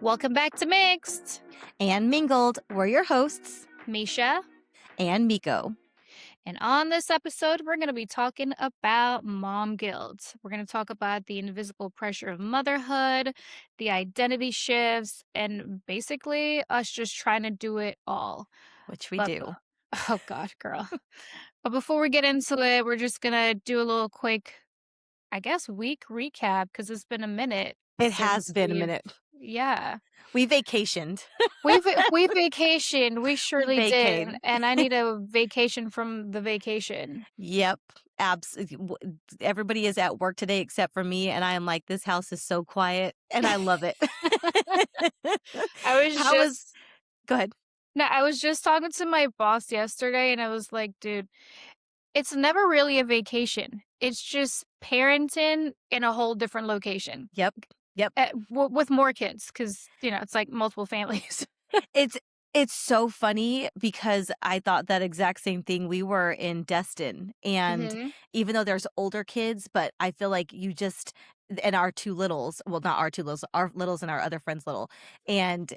Welcome back to Mixed. And Mingled. We're your hosts, Misha. and Miko. And on this episode, we're going to be talking about mom guilt. We're going to talk about the invisible pressure of motherhood, the identity shifts, and basically us just trying to do it all. Which we But, do. oh God, girl. But before we get into it, we're just going to do a little quick, I guess, week recap because it's been a minute It has since been a minute. yeah. We vacationed. We vacationed, we We surely did, vacayed. and I need a vacation from the vacation. Yep. Everybody is at work today except for me. And I am like, this house is so quiet and I love it. I was How was, just go ahead. No, I was just talking to my boss yesterday, and I was like, "Dude, it's never really a vacation. It's just parenting in a whole different location, Yep. Yep. with more kids, because it's like multiple families." It's it's so funny because I thought that exact same thing. We were in Destin, and Mhm. even though there's older kids, but I feel like you just and our two littles, well, not our two littles, our littles and our other friend's little, and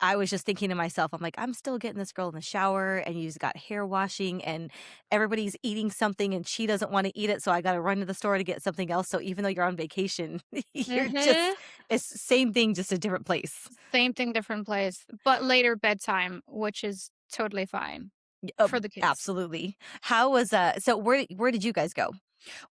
I was just thinking to myself, I'm like, I'm still getting this girl in the shower, and you've got hair washing, and everybody's eating something, and she doesn't want to eat it, so I got to run to the store to get something else. So even though you're on vacation, you're Mhm. just it's same thing, just a different place. Same thing, different place, but later bedtime, which is totally fine for the kids. Absolutely. How was so where did you guys go?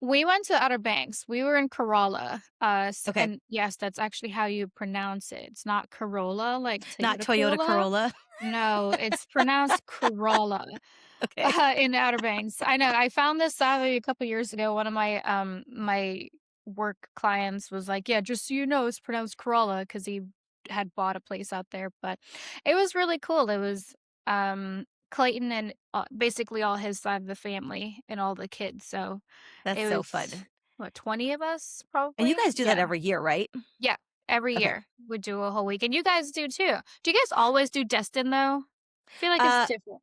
We went to Outer Banks. We were in Corolla. Okay. And yes, that's actually how you pronounce it. It's not Corolla like Not Toyota Toyota Corolla. Corolla. No, it's pronounced Corolla Okay. in Outer Banks. I know. I found this out a couple years ago. One of my work clients was like, "Yeah, just so you know, it's pronounced Corolla," because he had bought a place out there. But it was really cool. It was Clayton and basically all his side of the family and all the kids. So That's it so was, fun. what, 20 of us And you probably? guys do that Yeah. every year, right? Yeah. Every Okay. year we do a whole week. And you guys do too. Do you guys always do Destin though? I feel like it's Uh different.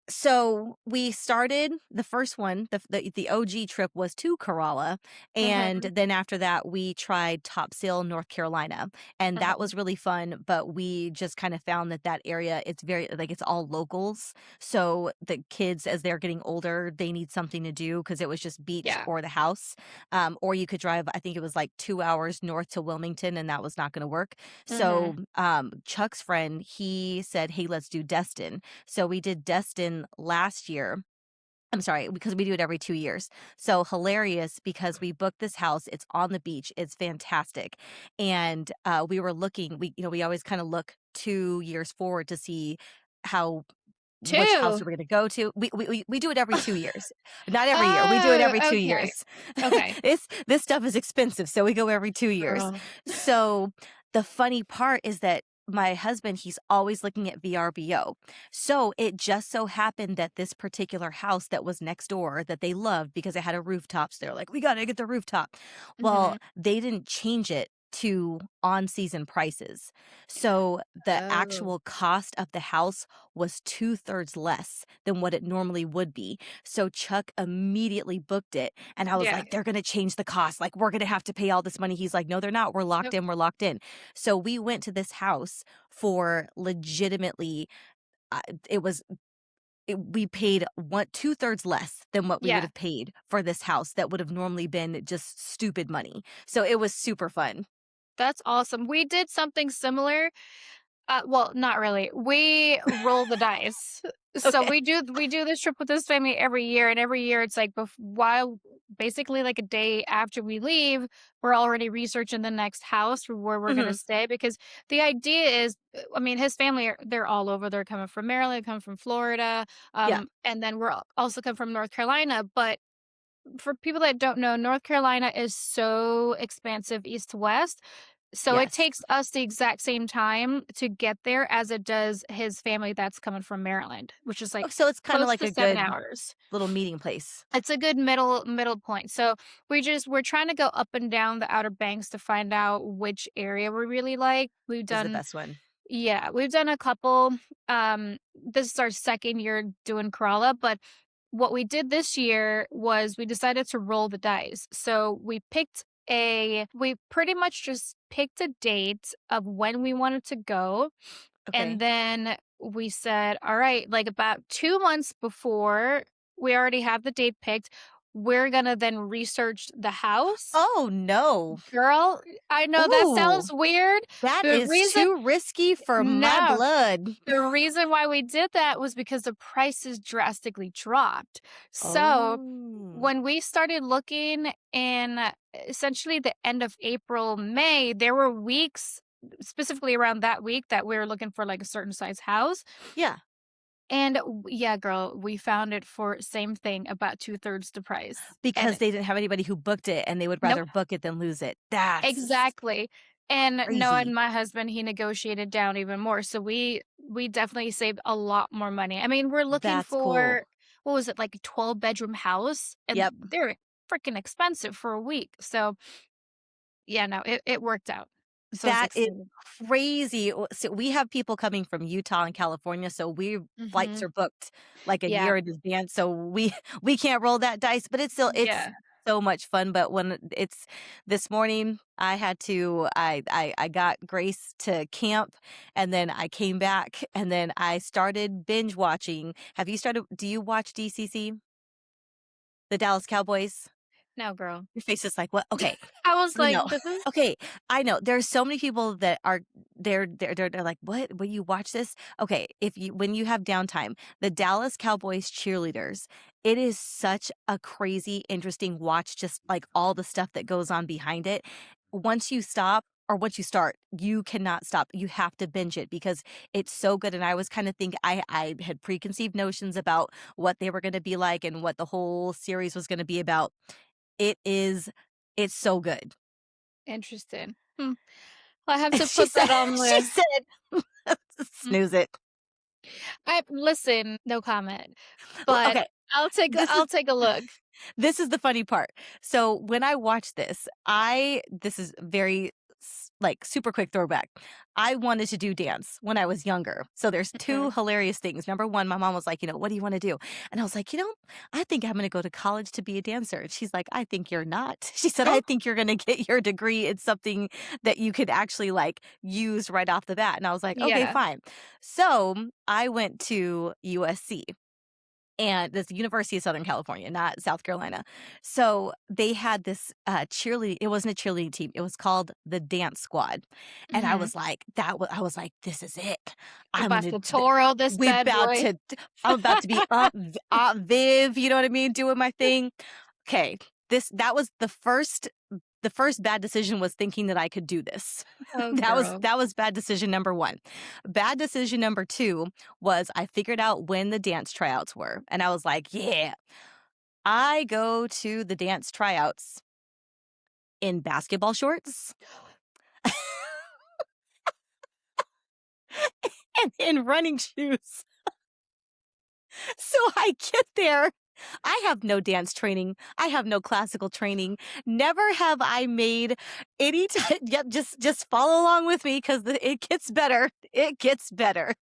So we started the first one, the OG trip was to Kerala, and Mhm. then after that we tried Topsail, North Carolina, and that Mhm. was really fun. But we just kind of found that area, it's very like it's all locals, so the kids as they're getting older they need something to do because it was just beach Yeah. or the house, or you could drive. I think it was like 2 hours north to Wilmington, and that was not going to work. So Mhm. Chuck's friend he said, "Hey, let's do Destin." So we did Destin last year. I'm sorry, because we do it every 2 years. So hilarious because we booked this house, it's on the beach, it's fantastic, and, we were looking we always kinda look 2 years forward to see how which house 2? we're gonna go to. We do it every 2 years. Not every year, we do it Oh, every 2 okay. years. Okay. This stuff is expensive, so we go every 2 years. Girl. So, the funny part is that my husband, he's always looking at VRBO. So, it just so happened that this particular house that was next door that they loved because it had a rooftop, so they're like, "We gotta get the rooftop." Well, Mhm. they didn't change it to on-season prices. So, the Oh. actual cost of the house was two-thirds less than what it normally would be. So Chuck immediately booked it, and I was Yeah. like, "They're gonna change the cost, like, we're gonna have to pay all this money." He's like, "No, they're not. We're locked Yep. in, we're locked in." So we went to this house for legitimately, uh, it was we paid one two-thirds less than what we would Yeah. have paid for this house that would have normally been just stupid money. So it was super fun. That's awesome. We did something similar. Well, not really. We roll the dice. So Okay. we do this trip with this family every year, and every year it's like while basically like a day after we leave, we're already researching the next house for where we're gonna Mhm. stay because the idea is, I mean, his family they're all over. They're coming from Maryland, coming from Florida, Yeah. and then also come from North Carolina. But for people that don't know, North Carolina is so expansive east to west. So it Yes. takes us the exact same time to get there as it does his family that's coming from Maryland, which is Oh, like so it's kinda close like to a 7 good hours. little meeting place. It's a good middle point. So we're trying to go up and down the Outer Banks to find out which area we really like. Is the best one. We've done a couple. This is our second year doing Corolla, but what we did this year was we decided to roll the dice. So we picked we pretty much just picked a date of when we wanted to go. And Okay. then we said, all right, like about 2 months before we already have the date picked, we're gonna then research the house. Oh, no. Girl, I know that Ooh, sounds weird. that The is reason too risky for my no, blood. the reason why we did that was because the prices drastically dropped. So, Oh. when we started looking in essentially the end of April, May, there were weeks, specifically around that week, that we were looking for like a certain size house. Yeah, And yeah, girl, we found it for same thing, about two-thirds the price. because And they didn't have anybody who booked it, and they would nope, rather book it than lose it. That's exactly. And knowing crazy. my husband, he negotiated down even more. So we definitely saved a lot more money. I mean, we're looking That's cool. for, what was it, like a 12-bedroom house, and Yep. they're freaking expensive for a week. So yeah, no, it worked out. So I was That is excited. crazy. So we have people coming from Utah and California, so we flights Mhm. are booked like a Yeah. year in advance, so we we can't roll that dice, but it's Yeah. so much fun. But when it's this morning, I had to I got Grace to camp, and then I came back, and then I started binge watching. Do you watch DCC? The Dallas Cowboys? No, girl. Your face is like, "What?" Okay. I was I know. like, "This is." Okay, I know. There's so many people that are they're like, "What? Will you watch this?" Okay, if you when you have downtime, the Dallas Cowboys cheerleaders, it is such a crazy, interesting watch, just like all the stuff that goes on behind it. Once you stop or once you start, you cannot stop. You have to binge it because it's so good. And I was kind of think I had preconceived notions about what they were going to be like and what the whole series was going to be about. It is it's so good. Interesting. Hmm. Well, I have to She put said that on she the. said Mm. snooze it. I listen, no comment, L but Okay, this is I'll take a look. this is the funny part. So, when I watched this, I this is very like, super quick throwback. I wanted to do dance when I was younger. So, there's 2 Mhm. hilarious things. Number 1, my mom was like, "What do you wanna do?" And I was like, I think I'm gonna go to college to be a dancer." And she's like, "I think you're not." She said, "I Oh, think you're gonna get your degree in something that you could actually, like, use right off the bat." And I was like, "Okay, yeah. fine." So, I went to USC. And this University of Southern California, not South Carolina. So they had this cheerleading. It wasn't a cheerleading team. It was called the Dance Squad, and I Mhm. was like, I was like, this is it. You're I'm about gonna. to Toro this We bad about boy. to. I'm about to be Aunt Viv. You know what I mean? Doing my thing. Okay. That was the first bad decision was thinking that I could do this. Oh, girl. That was bad decision number 1. Bad decision number 2 was I figured out when the dance tryouts were, and I was like, "Yeah." I go to the dance tryouts in basketball shorts and in running shoes. So I get there. I have no dance training. I have no classical training. Never have I made any time. Yep, just follow along with me because it gets better. It gets better.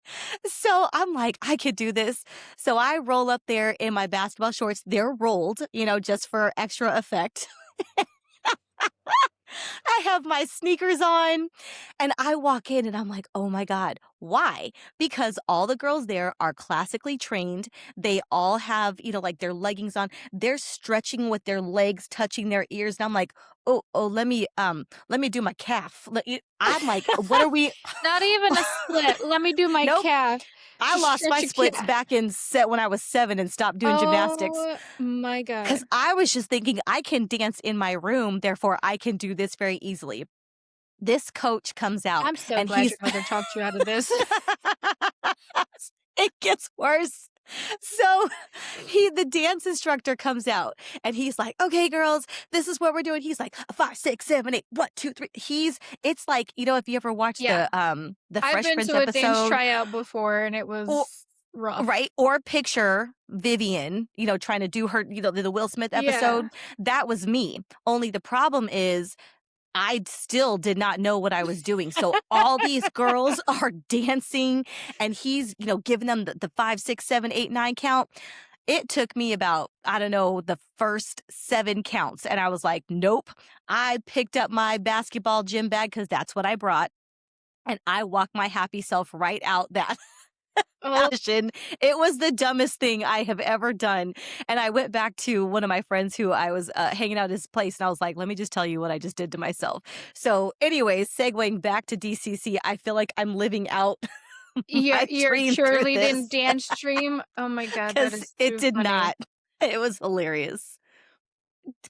So I'm like, I could do this. So I roll up there in my basketball shorts. They're rolled, just for extra effect. I have my sneakers on and I walk in and I'm like, oh my God, why? Because all the girls there are classically trained. They all have, like their leggings on. They're stretching with their legs touching their ears. And I'm like, oh, let me do my calf. I'm like, what are we? Not even a split. Let me do my Nope. calf. I Just lost stretch my your splits calf. back in set when I was 7 and stopped doing gymnastics. Oh my Because god. I was just thinking I can dance in my room, therefore I can do this very easily. This coach comes out I'm so and glad your he's mother talked you out of this. it gets worse. So the dance instructor comes out and he's like, okay, girls, this is what we're doing. He's like, 5, 6, 7, 8, 1, 2, 3. It's like, if you ever watched Yeah. the I've Fresh been Prince to a dance episode, tryout before, and it or was rough. right, or picture Vivian, trying to do her, the Will Smith Yeah. episode, that was me. Only the problem is I still did not know what I was doing. So all these girls are dancing and he's, giving them the 5, 6, 7, 8, 9 count. It took me about, I don't know, the first 7 counts, and I was like, "Nope." I picked up my basketball gym bag because that's what I brought, and I walked my happy self right out that Oh, passion. It was the dumbest thing I have ever done, and I went back to one of my friends who I was, hanging out at his place, and I was like, "Let me just tell you what I just did to myself." So, anyways, segueing back to DCC, I feel like I'm living out my your dream through cheerleading this dance stream. Oh my god, that because is it too did funny. not. It was hilarious.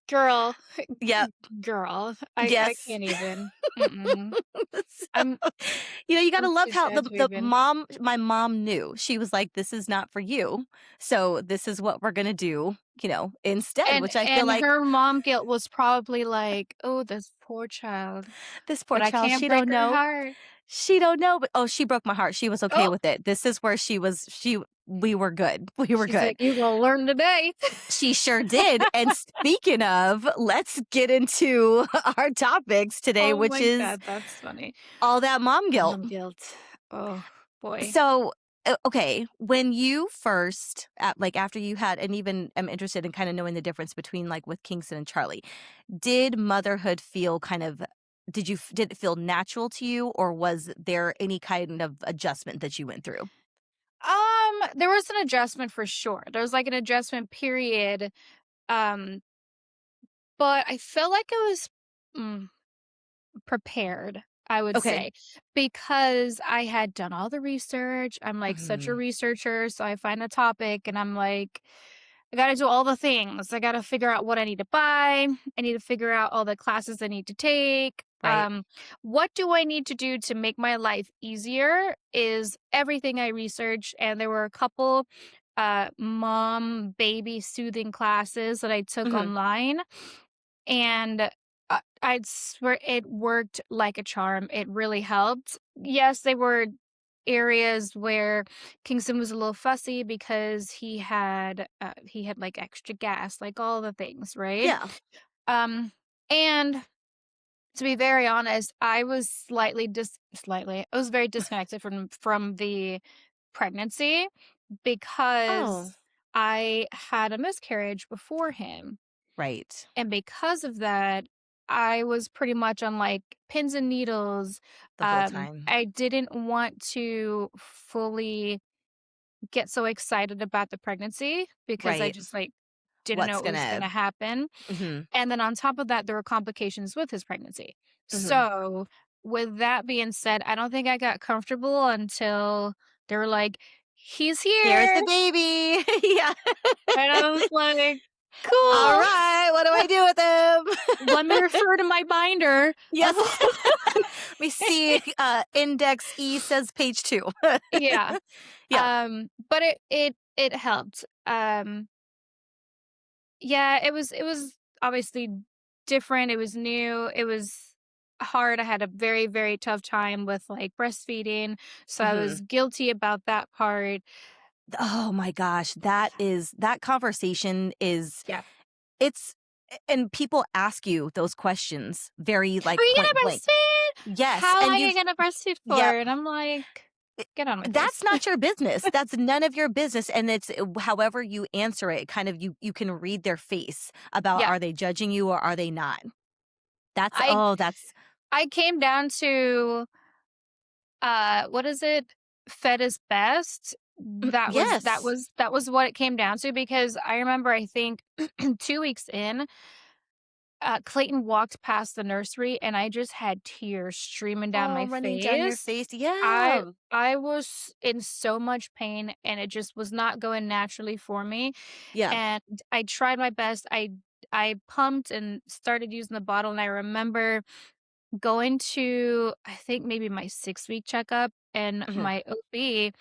Girl, Yep. girl, I Yes. can't even. Mm-mm. I'm So, you gotta I'm love too how sad the to the even. mom my mom knew. She was like, "This is not for you. So this is what we're gonna do, instead," which I feel And like her mom guilt was probably like, "Oh, this poor child, this poor but I child, can't she break don't her know. heart." She don't know, but oh, she broke my heart. She was okay Oh, with it. This is where she we were good. We were she's good. like, "You gonna learn today." She sure did. And speaking of, let's get into our topics today, Oh which my is god, that's funny. all that mom guilt. Mom guilt. Oh, boy. So, okay, when you first, like after you had, and even I'm interested in kind of knowing the difference between like with Kingston and Charlie, did motherhood feel kind of, did it feel natural to you, or was there any kind of adjustment that you went through? There was an adjustment for sure. There was, like, an adjustment period, um, but I felt like I was, mm, prepared, I would Okay. say, because I had done all the research. I'm, like, such a Hmm. researcher, so I find a topic and I'm like, I gotta do all the things. I gotta figure out what I need to buy. I need to figure out all the classes I need to take. Right. What do I need to do to make my life easier is everything I research. And there were a couple mom baby soothing classes that I took Hmm. online. And I'd swear it worked like a charm. It really helped. Yes, they were areas where Kingston was a little fussy because he had like extra gas, like all the things, right? Yeah. Um and to be very honest, I was I was very disconnected from the pregnancy Oh, because I had a miscarriage before him. right. And because of that, I was pretty much on, like, pins and needles. The whole time. I didn't want to fully get so excited about the pregnancy because I Right. just, like, didn't know What's it was gonna, gonna happen, hmm, and then on top of that, there were complications with his pregnancy. hmm. So, with that being said, I don't think I got comfortable until they were like, "He's Here's here," the baby. Yeah. and I was like, All "Cool. right. What do I do with Let me him? refer to my binder." Yes. Let me see. Index E says page 2. Yeah. Yeah. But it helped. Yeah, it was obviously different. It was new. It was hard. I had a very, very tough time with like breastfeeding. So I Hmm. was guilty about that part. Oh my gosh. That conversation is, Yeah. it's, and people ask you those questions very Are like you point gonna blank. breastfeed? Yes. How long And are you, you gonna breastfeed for? yep. And I'm like, get on my face. That's not your business. That's none of your business, and it's however you answer it, kind of you can read their face about Yeah. are they judging you or are they not? That's I oh, that's I came down to what is it? Fed is best. yes. That was what it came down to because I remember I think 2 weeks in, Clayton walked past the nursery and I just had tears streaming down Oh, my running down your face. face. Yeah. I was in so much pain and it just was not going naturally for me, Yeah. and I tried my best. I pumped and started using the bottle, and I remember going to, I think maybe my 6-week checkup, and Mhm. my OB,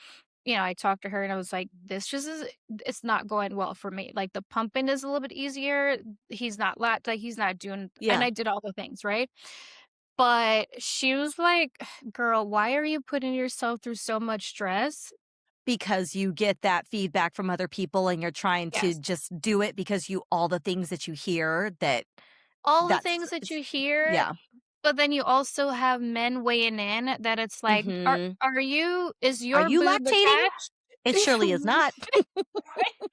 I talked to her and I was like, "This just is it's not going well for me. Like, the pumping is a little bit easier. He's not doing," and Yeah. I did all the things, right? But she was like, "Girl, why are you putting yourself through so much stress?" Because you get that feedback from other people and you're trying to Yes. just do it because you all the things that you hear that All the that's things that it's you hear, yeah. but then you also have men weighing in that it's like, Mhm. Are you is Are your you boob lactating? attached?" It surely is not. Right?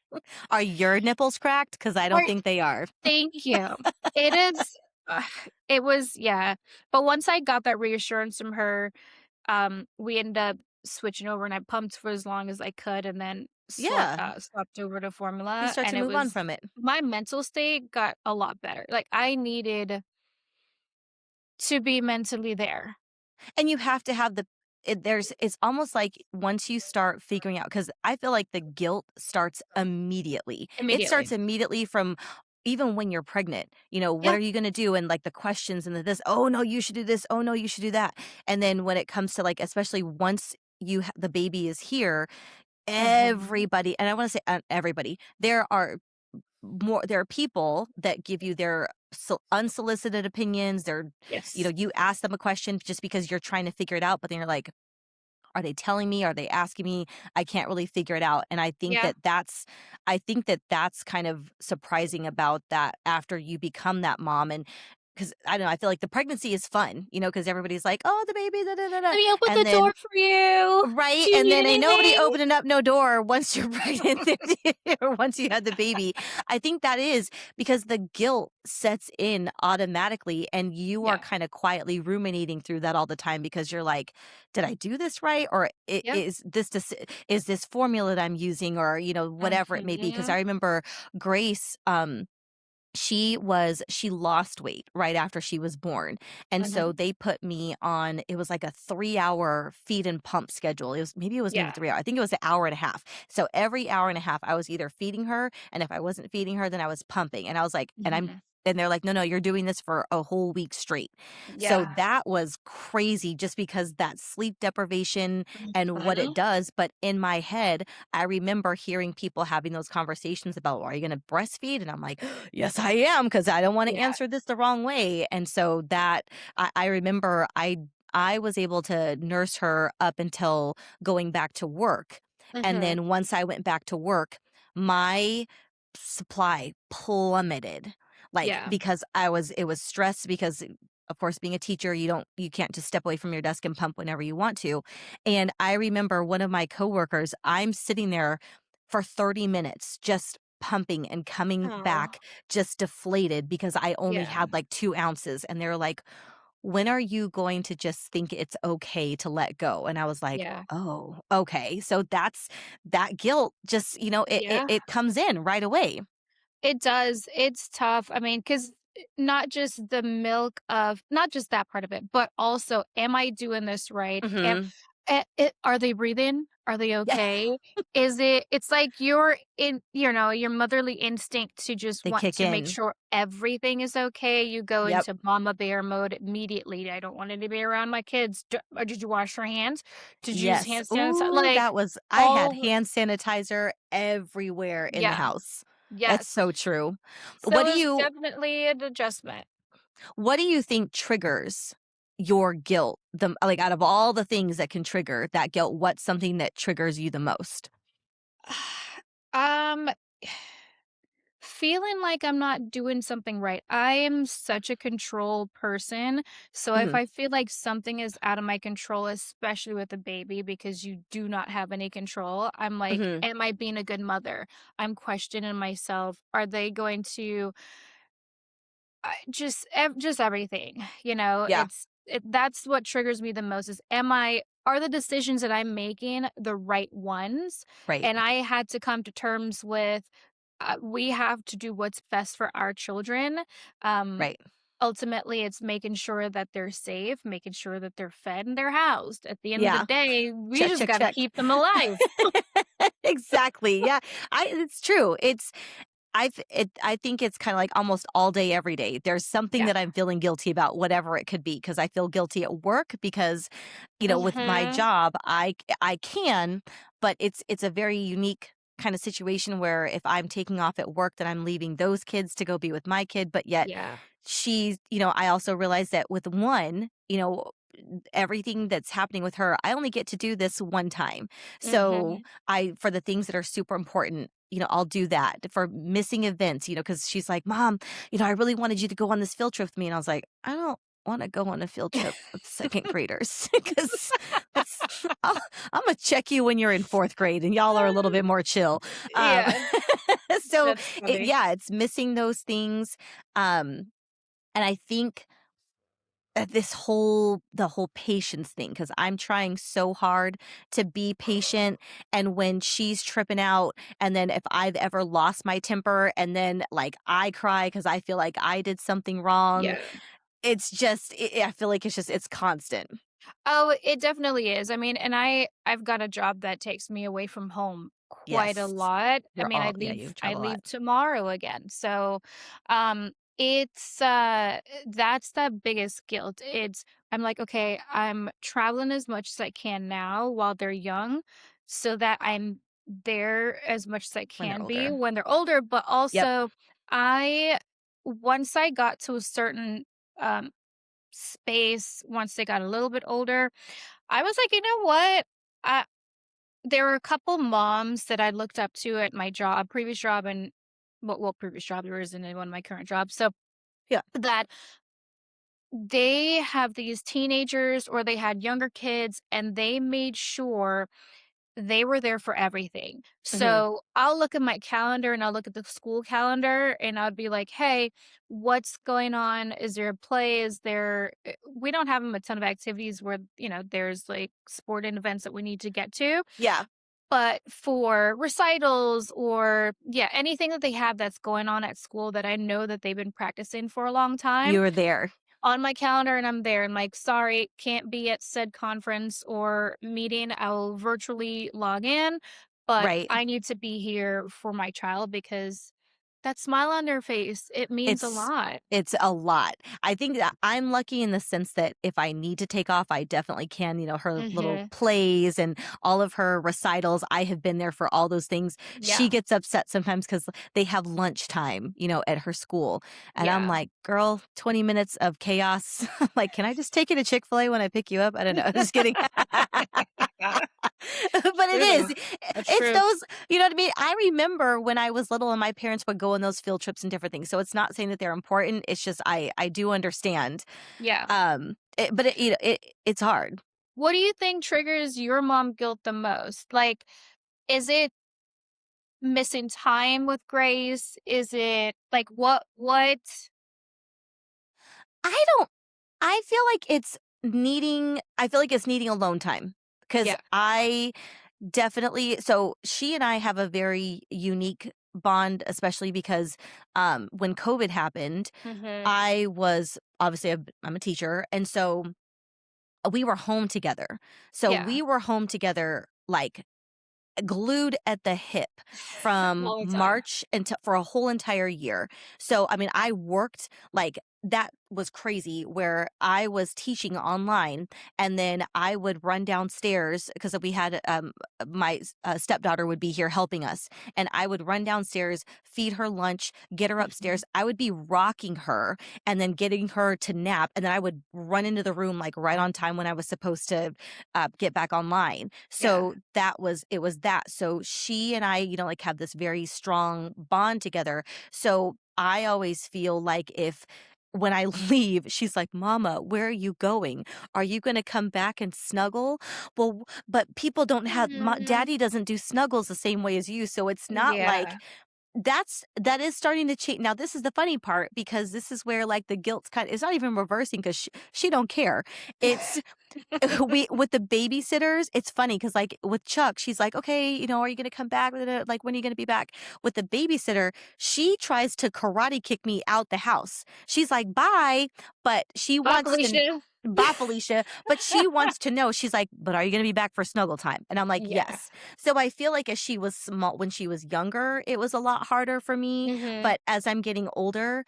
Are your nipples cracked? Because I don't Right. think they are. Thank you. It is ugh, it was yeah. But once I got that reassurance from her, we ended up switching over and I pumped for as long as I could and then Yeah, swapped over to you formula start and to it move on was from it. my mental state got a lot better. Like I needed to be mentally there And you have to have it's almost like once you start figuring out, because I feel like the guilt starts immediately. It starts immediately. immediately from even when you're pregnant. What Yeah. are you gonna do? And like the questions and the this, oh no, you should do this, oh no, you should do that. And then when it comes to like, especially once the baby is here, Mhm. everybody, and I want to say everybody, there are people that give you their unsolicited opinions. Yes. You ask them a question just because you're trying to figure it out, but then you're like, are they telling me? Are they asking me? I can't really figure it out. And Yeah. I think that that's kind of surprising about that after you become that mom. And because I don't know, I feel like the pregnancy is fun, because everybody's like, oh, the baby, da, da, da, da. Let me open And the then door for you. right, Do you and need then ain't nobody anything? opening up no door once you're pregnant or once you had the baby. I think that is because the guilt sets in automatically, and you are Yeah. kinda quietly ruminating through that all the time because you're like, "Did I do this right? Or I Yeah. is this formula that I'm using?" Or, whatever it may be. Because Mhm. I remember Grace, she lost weight right after she was born, and so Mhm. they put me on, it was like a 3-hour feed and pump schedule. Maybe Yeah. 3 hour, I think it was an hour and a half. So every hour and a half I was either feeding her, and if I wasn't feeding her, then I was pumping, and I was like, Mhm. and they're like, no, you're doing this for a whole week straight. So Yeah. that was crazy, just because that sleep deprivation and what it Mhm. does. But in my head, I remember hearing people having those conversations about, well, are you going to breastfeed? And I'm like, yes, I am, because I don't want to Yeah. answer this the wrong way. And so that I remember I was able to nurse her up until going back to work. And Mhm. then once I went back to work, my supply plummeted. Like, Yeah. because it was stress, because of course being a teacher, you can't just step away from your desk and pump whenever you want to. And I remember one of my coworkers, I'm sitting there for 30 minutes just pumping and coming Oh. back just deflated because I only Yeah. had like 2 ounces. And they're like, when are you going to just think it's okay to let go? And I was like, Yeah. oh, okay. So that guilt just, Yeah. it comes in right away. It does. It's tough. I mean, 'cause not just the milk of not just that part of it, but also, am I doing this right? Hmm. Are they breathing? Are they Yeah. okay? It's like your motherly instinct to just They want kick to make in. sure everything is okay. You go Yep. into mama bear mode immediately. I don't want to be around my kids. Did you wash your hands? Did you use Yes. hand sanitizer? Ooh, Like I had all hand sanitizer everywhere in the yeah. house. That's Yes. so true. So it's definitely an adjustment. What do you think triggers your guilt? Like, out of all the things that can trigger that guilt, what's something that triggers you the most? Um, feeling like I'm not doing something right. I am such a control person. So if Mhm, I feel like something is out of my control, especially with a baby, because you do not have any control, I'm like, mhm. am I being a good mother? I'm questioning myself. Are they going to just everything? Yeah, That's what triggers me the most is are the decisions that I'm making the right ones? right, And I had to come to terms with we have to do what's best for our children. Um, right. Ultimately, it's making sure that they're safe, making sure that they're fed and they're housed. At the end of the Yeah. day, we Check, just check, got to check. keep them alive. Exactly, yeah. It's true. I think it's kinda like almost all day, every day. There's something Yeah. that I'm feeling guilty about, whatever it could be, because I feel guilty at work because, with my Mhm. job, I can, but it's a very unique kinda situation where if I'm taking off at work, then I'm leaving those kids to go be with my kid, but yet Yeah. I also realize that with one, everything that's happening with her, I only get to do this one time. So Mhm. for the things that are super important, I'll do that. For missing events, because she's like, Mom, I really wanted you to go on this field trip with me. And I was like, I don't want to go on a field trip with second graders because that's, I'm check you when you're in 4th grade and y'all are a little bit more chill. Um, Yeah, so that's funny. it's missing those things. And I think the whole patience thing, because I'm trying so hard to be patient, and when she's tripping out, and then if I've ever lost my temper and then like I cry because I feel like I did something wrong, Yeah. it's just I feel like it's constant. Oh, it definitely is. I mean, and I've got a job that takes me away from home quite a Yes. lot. I You're mean, all yeah, you I travel a lot. leave tomorrow again. So, it's that's the biggest guilt. I'm like, okay, I'm traveling as much as I can now while they're young so that I'm there as much as I When they're can be older. when they're older, but Yep. also I once I got to a certain um space once they got a little bit older, I was like, "You know what?" I There were a couple moms that I looked up to at my previous job, and previous job, there isn't in one of my current jobs. So Yeah. that they have these teenagers or they had younger kids and they made sure they were there for everything. Mhm. So I'll look at my calendar and I'll look at the school calendar and I'd be like, hey, what's going on? Is there a play? We don't have them a ton of activities where, there's like sporting events that we need to get to. Yeah. But for recitals or, yeah, anything that they have that's going on at school that I know that they've been practicing for a long time, You were there. on my calendar and I'm there and like, sorry, can't be at said conference or meeting. I'll virtually log in, but Right. I need to be here for my child because that smile on their face, it means a It's lot. it's a lot. I think that I'm lucky in the sense that if I need to take off, I definitely can. Her little Hmm. plays and all of her recitals, I have been there for all those things. She Yeah. gets upset sometimes because they have lunchtime, at her school. And I'm Yeah. like, girl, 20 minutes of chaos. Like, can I just take you to Chick-fil-A when I pick you up? I don't know. Just kidding. But it is. True. That's It's true. those, you know what I mean? I remember when I was little and my parents would go on those field trips and different things. So it's not saying that they're important. It's just I do understand. Yeah. But it's hard. What do you think triggers your mom guilt the most? Like, is it missing time with Grace? Is it like what? I don't I feel like it's needing alone time cuz Yeah. I definitely so she and I have a very unique bond, especially because when COVID happened, Hmm. I was obviously I'm a teacher, and so we were home together. So Yeah. we were home together like glued at the hip from All the time. March until for a whole entire year. So, I mean, I worked like that was crazy where I was teaching online and then I would run downstairs because we had my stepdaughter would be here helping us and I would run downstairs, feed her lunch, get her Mhm. upstairs. I would be rocking her and then getting her to nap and then I would run into the room like right on time when I was supposed to get back online. Yeah. So it was that. So she and I, like have this very strong bond together. So I always feel like if when I leave, she's like, Mama, where are you going? Are you going to come back and snuggle? Well, but people don't Mhm. daddy doesn't do snuggles the same way as you. So it's not like Yeah. that is starting to change. Now, this is the funny part because this is where like the guilt's it's not even reversing because she don't care. It's we with the babysitters, it's funny because like, with Chuck, she's like, "Okay, are you gonna come back? Like, when are you gonna be back?" With the babysitter, she tries to karate kick me out the house. She's like, "Bye," but she Bye, wants to Felicia. "Bye, Felicia," but she wants to know. She's like, "But are you gonna be back for snuggle time?" And I'm like, Yeah. "Yes." So I feel like as she was small when she was younger, it was a lot harder for me, Mhm. but as I'm getting older,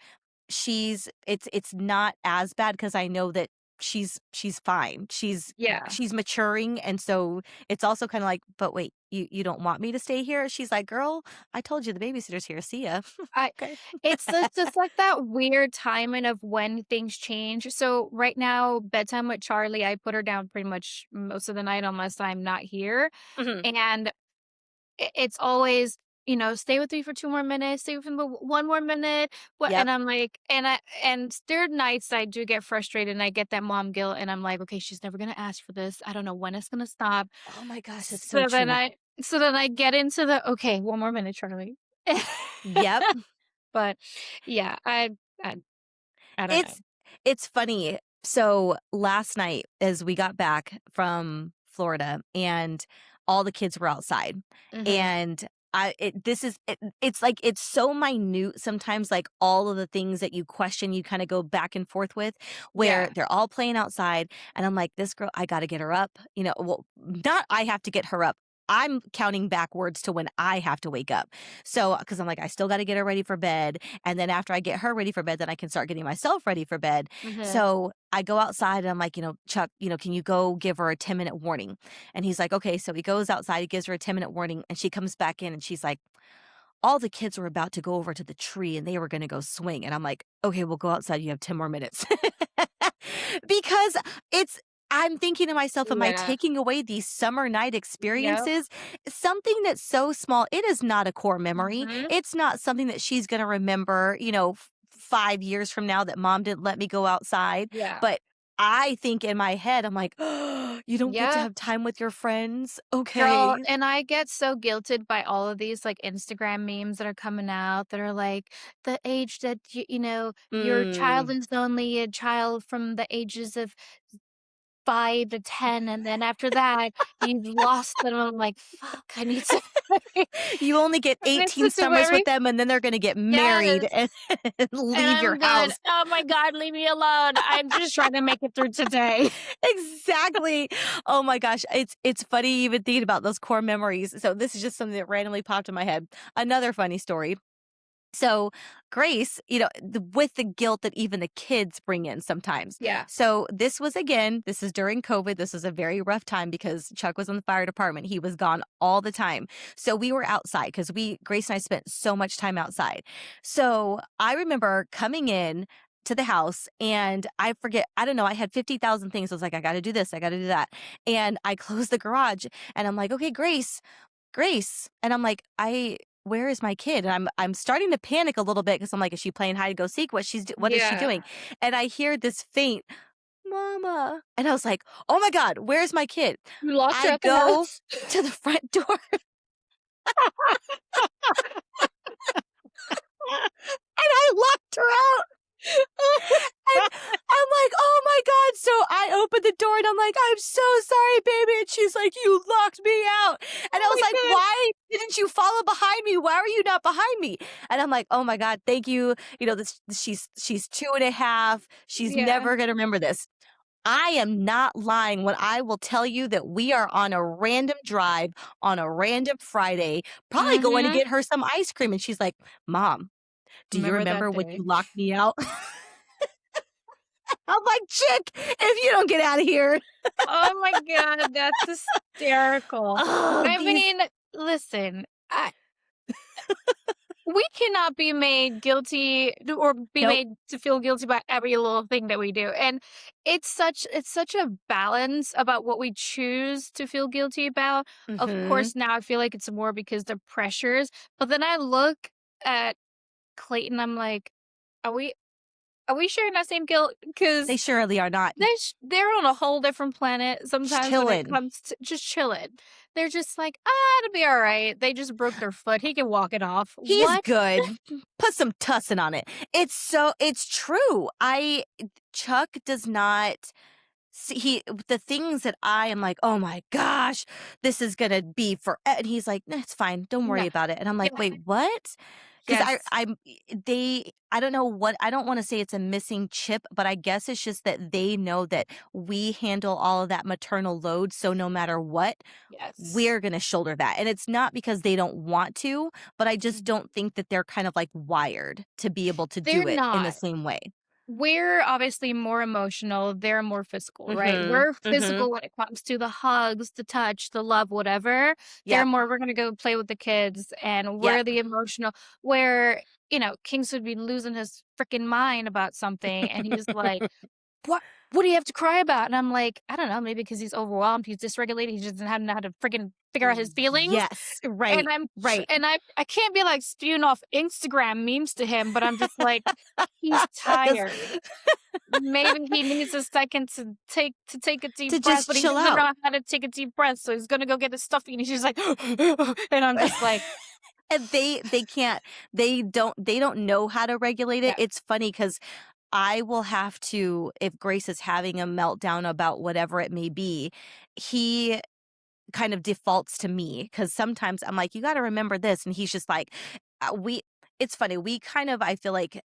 it's not as bad because I know that she's fine. Yeah. She's maturing, and so it's also kinda like, "But wait, you don't want me to stay here?" She's like, "Girl, I told you the babysitter's here. See ya." I Okay. It's just like that weird timing of when things change. So right now, bedtime with Charlie, I put her down pretty much most of the night unless I'm not here. Mhm. And it's always stay with me for 2 more minutes, stay with me 1 more minute, what Yep. and I'm like and there are nights I do get frustrated and I get that mom guilt and I'm like, "Okay, she's never gonna ask for this. I don't know when it's gonna stop." Oh my gosh, that's so So then true. I so then I get into the, "Okay, 1 more minute, Charlie." Yep. But, yeah, I I don't know. It's it's funny. So last night as we got back from Florida and all the kids were outside Mhm. and it's like it's so minute sometimes, like all of the things that you question, you kind of go back and forth with, where Yeah. they're all playing outside and I'm like, this girl, I got to get her up. Well, not I have to get her up. I'm counting backwards to when I have to wake up. So, because I'm like, I still got to get her ready for bed. And then after I get her ready for bed, then I can start getting myself ready for bed. Mhm. So I go outside and I'm like, Chuck, can you go give her a 10-minute warning? And he's like, okay. So he goes outside, he gives her a 10-minute warning, and she comes back in and she's like, all the kids were about to go over to the tree and they were going to go swing. And I'm like, okay, we'll go outside. You have 10 more minutes. Because it's, I'm thinking to myself, am I Yeah. taking away these summer night Yep. experiences? Something that's so small, it is not a core memory. Mhm. It's not something that she's going to remember, 5 years from now that mom didn't let me go outside. Yeah. But I think in my head, I'm like, oh, you don't get to Yeah. have time with your friends. Girl, Okay. and I get so guilted by all of these, like, Instagram memes that are coming out that are like, the age that your child Mm. is only a child from the ages of 5 to 10, and then after that, you've lost them. I'm like, "Fuck, I need to." You only get It's 18 such a summers with very them, and then they're gonna get married yes, and and leave your I'm good. house. "Oh my god, leave me alone. I'm just trying to make it through today." Exactly. Oh my gosh, it's funny even thinking about those core memories. So this is just something that randomly popped in my head. Another funny story. So Grace, with the guilt that even the kids bring in sometimes. Yeah. So this is during COVID. This was a very rough time because Chuck was in the fire department. He was gone all the time. So we were outside because Grace and I spent so much time outside. So I remember coming in to the house and I forget, I don't know, I had 50,000 things. I was like, I got to do this, I got to do that. And I closed the garage and I'm like, okay, Grace. And I'm like, where is my kid? And I'm starting to panic a little bit because I'm like, is she playing hide and go seek? What is she Yeah. doing? And I hear this faint mama. And I was like, oh my God, where's my kid? You locked her I at the go house? to the front door and I locked her out. And I'm like, "Oh my god." So I opened the door and I'm like, "I'm so sorry, baby." And she's like, "You locked me out." And I Oh was my like, god. "Why didn't you follow behind me? Why are you not behind me?" And I'm like, "Oh my god, thank you. She's 2.5. She's Yeah. never gonna remember this." I am not lying when I will tell you that we are on a random drive on a random Friday, probably going to Mhm. get her some ice cream. And she's like, "Mom, do you Remember that remember when day. you locked me out?" I'm like, "Chick, if you don't get out of here." Oh my god, that's hysterical. Oh, I these mean, listen, we cannot be made guilty or be Nope. made to feel guilty about every little thing that we do, and it's such a balance about what we choose to feel guilty about. Of Mhm. course, now I feel like it's more because the pressures, but then I look at Clayton, I'm like, "Are we sharing that same guilt?" They Because surely are not. they're on a whole different planet sometimes when it Chilling. comes to just chilling. They're just like, "Ah, it'll be alright. They just broke their foot. He can walk it off." He's What? good. Put some tussin on it. It's true. I Chuck does not see the things that I am like, "Oh my gosh, this is gonna be for," and he's like, "No, it's fine. Don't worry No. about it." And I'm like, Yeah. "Wait, what?" 'Cause Yes. I don't know what, I don't wanna say it's a missing chip, but I guess it's just that they know that we handle all of that maternal load, so no matter what, Yes. we're gonna shoulder that, and it's not because they don't want to, but I just Mm. don't think that they're kind of, like, wired to be able to They're do it in the not. same way. We're obviously more emotional, they're more physical, right? Mhm. We're Mhm. physical when it comes to the hugs, the touch, the love, whatever. They're Yep. more, "We're gonna go play with the kids," and we're Yep. the emotional where, Kings would be losing his freaking mind about something, and he's like, "What? "What do you have to cry about?" And I'm like, "I don't know, maybe because he's overwhelmed, he's dysregulated, he just doesn't know how to freaking figure out his feelings." Yes, And right, right. I can't be, like, spewing off Instagram memes to him, but I'm just like, "He's Just tired. Maybe he needs a second to take a deep to breath, just but he chill doesn't out. know how to take a deep breath, so he's gonna go get his stuffy," and he's just like, and I'm just like, And they can't they don't know how to regulate it. yeah. It's funny because I will have to, if Grace is having a meltdown about whatever it may be, he kind of defaults to me because sometimes I'm like, "You gotta remember this," and he's just like, we it's funny, we kind of, I feel like,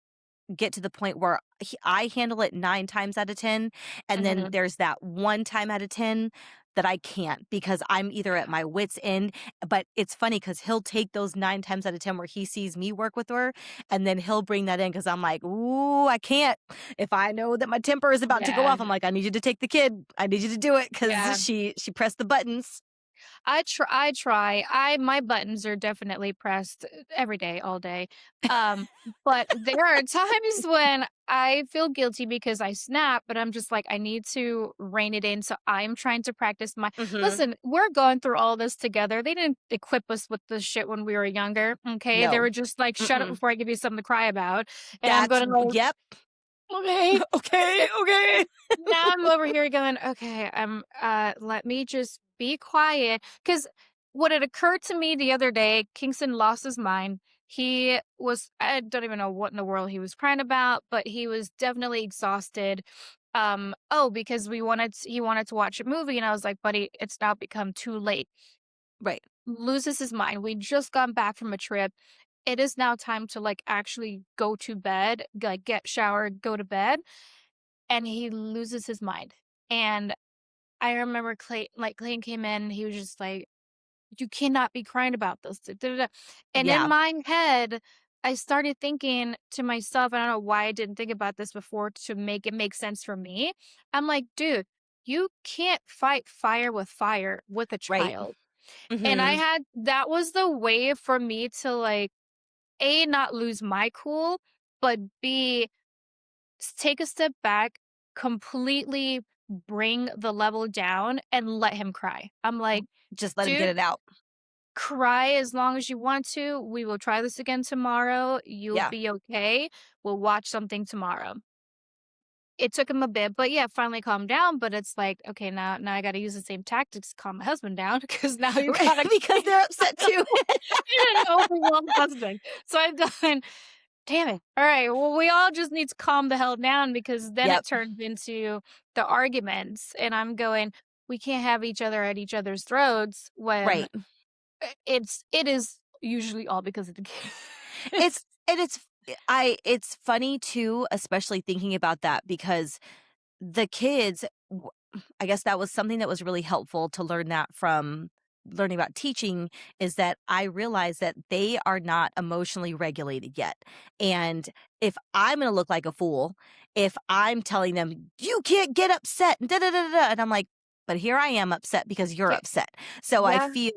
get to the point where I handle it 9 times out of 10, and then Mhm. there's that 1 time out of 10 that I can't because I'm either at my wit's end, but it's funny because 'cause he'll take those 9 times out of 10 where he sees me work with her, and then he'll bring that in because 'cause I'm like, "Ooh, I can't." If I know that my temper is about to go Yeah, off, I'm like, "I need you to take the kid. I need you to do it because yeah. she pressed the buttons." I try. I my buttons are definitely pressed every day, all day. Um, but there are times when I feel guilty because I snap, but I'm just like, I need to rein it in. So I'm trying to practice my Mhm. listen, we're going through all this together. They didn't equip us with this shit when we were younger. Okay. They No. were just like, shut up Mm-mm. before I give you something to cry about. And I'm That's gonna like, yep. okay. Okay, okay. Now I'm over here going, "Okay, let me just be quiet." Because what had occurred to me the other day, Kingston lost his mind. He was I don't even know what in the world he was crying about, but he was definitely exhausted. Because he wanted to watch a movie, and I was like, "Buddy, it's now become too late." Right. Loses his mind. We just got back from a trip. It is now time to, like, actually go to bed, like, get showered, go to bed, and he loses his mind. And I remember Clayton came in, he was just like, "You cannot be crying about this." Da, da, da, da." And in Yeah. my head, I started thinking to myself, I don't know why I didn't think about this before to make it make sense for me. I'm like, dude, you can't fight fire with a Right. child. And Mhm. that was the way for me to like, A, not lose my cool, but B, take a step back, completely bring the level down and let him cry. I'm like, Just let him get "Dude, it out. cry as long as you want to. We will try this again tomorrow. You'll Yeah. be okay. We'll watch something tomorrow." It took him a bit, but yeah, finally calmed down, but it's like, "Okay, now I gotta use the same tactics to calm my husband down because now you Right, gotta because they're upset too. an overwhelmed husband." So I've done damn it. All right. Well, we all just need to calm the hell down because then Yep. it turns into the arguments. And I'm going, we can't have each other at each other's throats when Right. it is usually all because of the It's kids. and it's funny too, especially thinking about that because the kids I guess that was something that was really helpful to learn that from learning about teaching is that I realized that they are not emotionally regulated yet. And if I'm going to look like a fool, if I'm telling them, you can't get upset, da, da, da, da, da," and I'm like, but here I am upset because you're Yeah. upset. So I Yeah. feel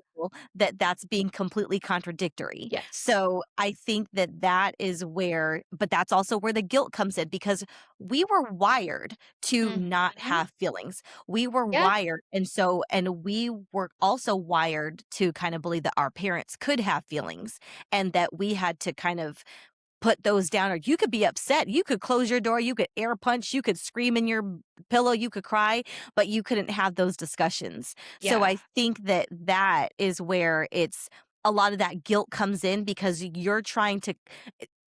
that that's being completely contradictory. Yes. So I think that that is where, but that's also where the guilt comes in because we were wired to not Mhm. have feelings. We were Yeah. wired, and we were also wired to kind of believe that our parents could have feelings and that we had to kind of put those down, or you could be upset, you could close your door, you could air punch, you could scream in your pillow, you could cry, but you couldn't have those discussions. So Yeah. I think that that is where it's a lot of that guilt comes in because you're trying to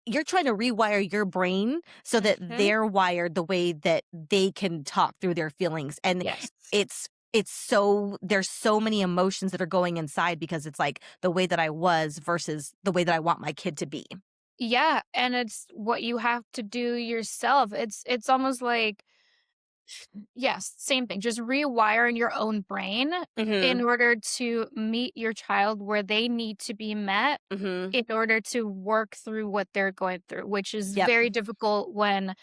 rewire your brain so that Mhm. they're wired the way that they can talk through their feelings. And Yes. it's so there's so many emotions that are going inside because it's like the way that I was versus the way that I want my kid to be. Yeah. And it's what you have to do yourself. It's almost like yes, same thing. Just rewiring your own brain in Mhm. order to meet your child where they need to be met Mhm. in order to work through what they're going through, which is Yep. very difficult when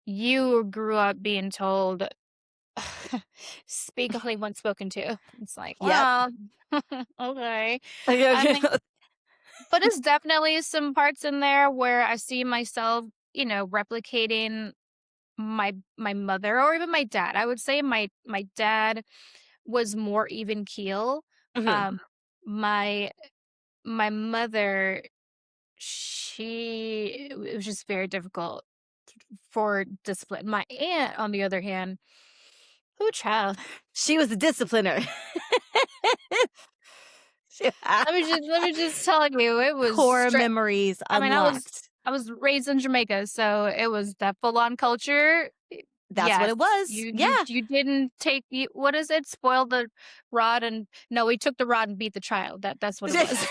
you grew up being told, speak only when spoken to. It's like, Yep. well, okay. Okay, I okay. mean, but it's definitely some parts in there where I see myself, replicating my mother or even my dad. I would say my dad was more even keel. Mhm. Um, my my mother, it was just very difficult for discipline. My aunt, on the other hand, who child. She was the discipliner. She Let me just tell you, it was core straight. memories I mean, unlocked. I was raised in Jamaica, so it was that full on culture. That's what Yes, it was. you Yeah. you didn't take what is it? Spoil the rod and no, we took the rod and beat the child. That's what it was.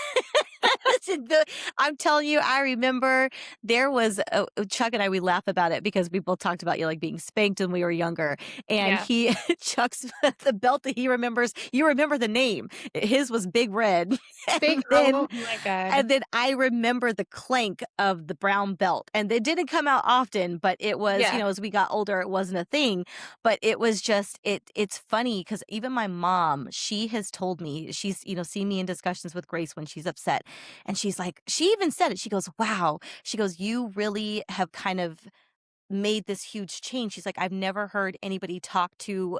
I'm telling you, I remember there was Chuck and I. We laugh about it because we both talked about like being spanked when we were younger, and Yeah, he Chuck's the belt that he remembers. You remember the name? His was Big Red, big. and then Oh my god. and then I remember the clank of the brown belt. And it didn't come out often, but it was, Yeah, as we got older, it wasn't a thing. But it was just it's funny because even my mom, she has told me, she's, seen me in discussions with Grace when she's upset. And she's like, she even said it. She goes, wow. She goes, you really have kind of made this huge change. She's like, I've never heard anybody talk to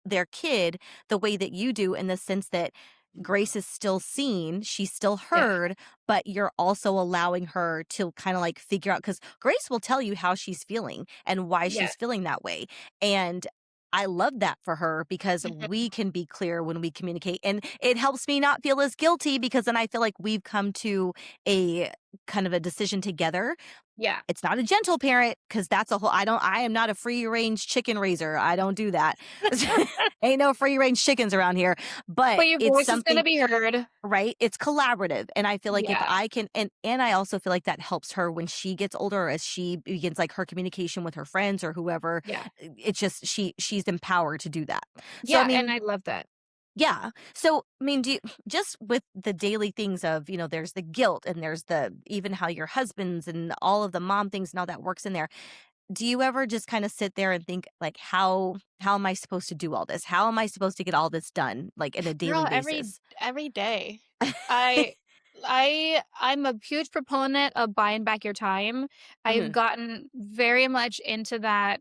their kid the way that you do, in the sense that Grace is still seen, she's still yeah, heard, but you're also allowing her to kind of like figure out, because Grace will tell you how she's feeling and why yeah. she's feeling that way. And I love that for her because Mhm. we can be clear when we communicate. And it helps me not feel as guilty because then I feel like we've come to a kind of a decision together. Yeah. It's not a gentle parent, because that's a whole I am not a free range chicken raiser. I don't do that. Ain't no free range chickens around here, but But your it's voice is gonna something, be heard. right? It's collaborative, and I feel like if Yeah, I can, and I also feel like that helps her when she gets older, or as she begins like her communication with her friends or whoever. yeah, It's just she's empowered to do that. So I yeah, and mean, I love that. yeah. So, I mean, do you, just with the daily things of, there's the guilt and there's the even how your husbands and all of the mom things and all that works in there. Do you ever just kind of sit there and think like how am I supposed to do all this? How am I supposed to get all this done like in a daily Girl, basis? every day. I I'm a huge proponent of buying back your time. I've Mhm. gotten very much into that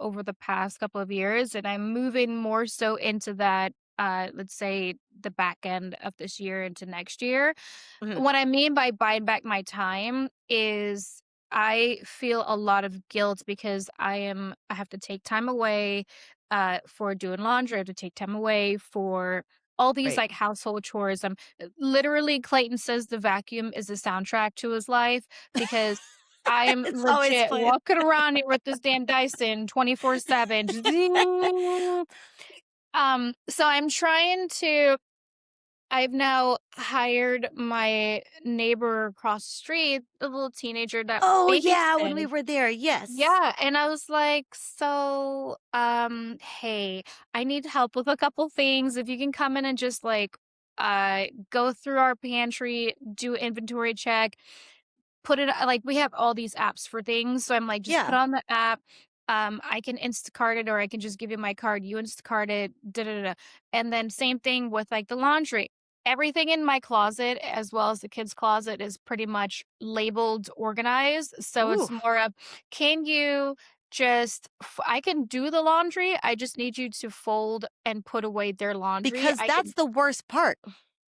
over the past couple of years, and I'm moving more so into that let's say the back end of this year into next year. Mhm. What I mean by buying back my time is I feel a lot of guilt because I have to take time away for doing laundry, I have to take time away for all these Right. like household chores. Literally Clayton says the vacuum is the soundtrack to his life because I am It's always legit fun. walking around here with this damn Dyson 24/7. Just ding. So I'm trying to I've now hired my neighbor across the street, the little teenager that Oh yeah, when we babysits. were there. Yes. Yeah, and I was like, "So, hey, I need help with a couple things. If you can come in and just like go through our pantry, do inventory check, put it like we have all these apps for things, so I'm like, just put Yeah. on the app. I can Instacart it or I can just give you my card. You Instacart it, da da da. Da. And then same thing with like the laundry. Everything in my closet, as well as the kids' closet, is pretty much labeled organized. So Ooh, it's more of, can you I can do the laundry. I just need you to fold and put away their laundry. because I that's can, the worst part.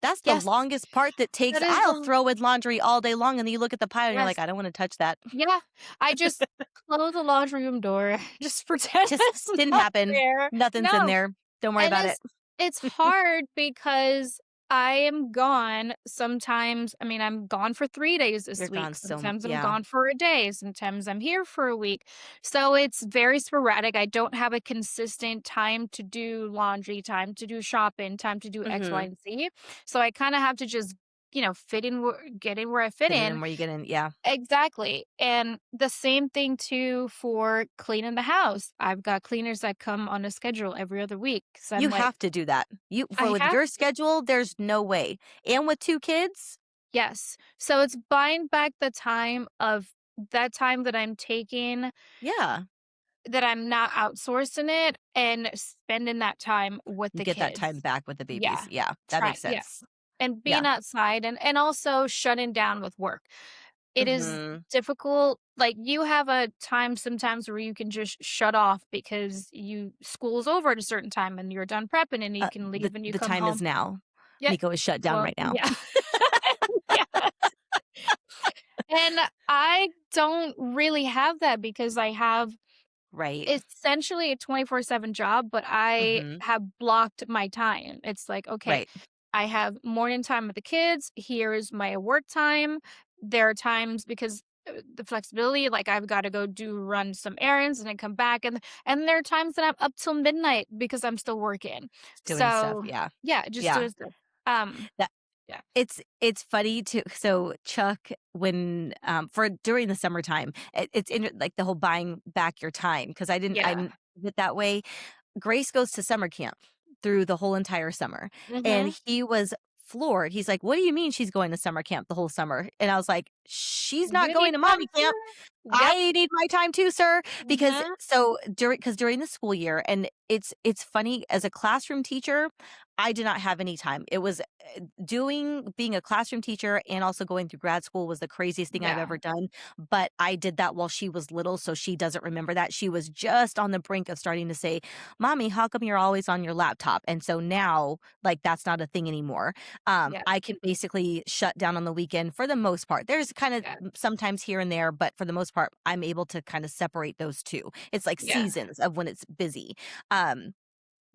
That's the yes, longest part that takes. that is I'll the, throw in laundry all day long, and then you look at the pile and you're yes. like, I don't want to touch that. Yeah, I just close the laundry room door, just pretend Just it's didn't not happen. there. Nothing's in No, there. Don't worry and about it. it's hard because I am gone sometimes. I mean, I'm gone for 3 days You're this gone week. so Sometimes I'm yeah. gone for a day, sometimes I'm here for a week. So it's very sporadic. I don't have a consistent time to do laundry, time to do shopping, time to do X, Y, Mhm. and Z. So I kinda have to just, fit in get in where I fit Fit it in. in where you get in. Yeah. Exactly, and the same thing too for cleaning the house. I've got cleaners that come on a schedule every other week, so I'm You like, have to do that. You for "I with have your to." schedule, there's no way. And with 2 kids? Yes, so it's buying back the time of that time that I'm taking, Yeah. that I'm not outsourcing it, and spending that time with You the get that kids. time back with the babies. Yeah, Yeah, that makes yeah, sense. and Yeah. being outside and also shutting down with work. it is Mhm. difficult. Like, you have a time sometimes where you can just shut off because you school's over at a certain time and you're done prepping and you can The leave and you the come time is home. now. Yeah. Nico is shut down Well, right now. yeah. Yeah. And I don't really have that because I have Right. essentially a 24/7 job, but I Mhm. have blocked my time. It's like, okay, Right. I have morning time with the kids. Here is my work time. There are times because the flexibility, like I've got to go run some errands and then come back, and there are times that I'm up till midnight because I'm still working. Doing stuff, So yeah. yeah, just Yeah. doing stuff. Um, That yeah, it's funny too. So Chuck, when for during the summertime, it's in like the whole buying back your time because I yeah. didn't do it that way. Grace goes to summer camp through the whole entire summer, Mm-hmm. and he was floored. He's like, "What do you mean she's going to summer camp the whole summer?" And I was like, "She's not You going need to time mommy camp. too. Yep. I need my time too, sir." Because Mm-hmm. during the school year, and it's funny as a classroom teacher, I did not have any time. It was doing being a classroom teacher and also going through grad school was the craziest thing I've Yeah. ever done. But I did that while she was little, so she doesn't remember that. She was just on the brink of starting to say, "Mommy, how come you're always on your laptop?" And so now, like, that's not a thing anymore. Yeah. I can basically shut down on the weekend for the most part. There's kind of Yeah. sometimes here and there, but for the most part, I'm able to kind of separate those two. It's like Yeah. seasons of when it's busy. Um,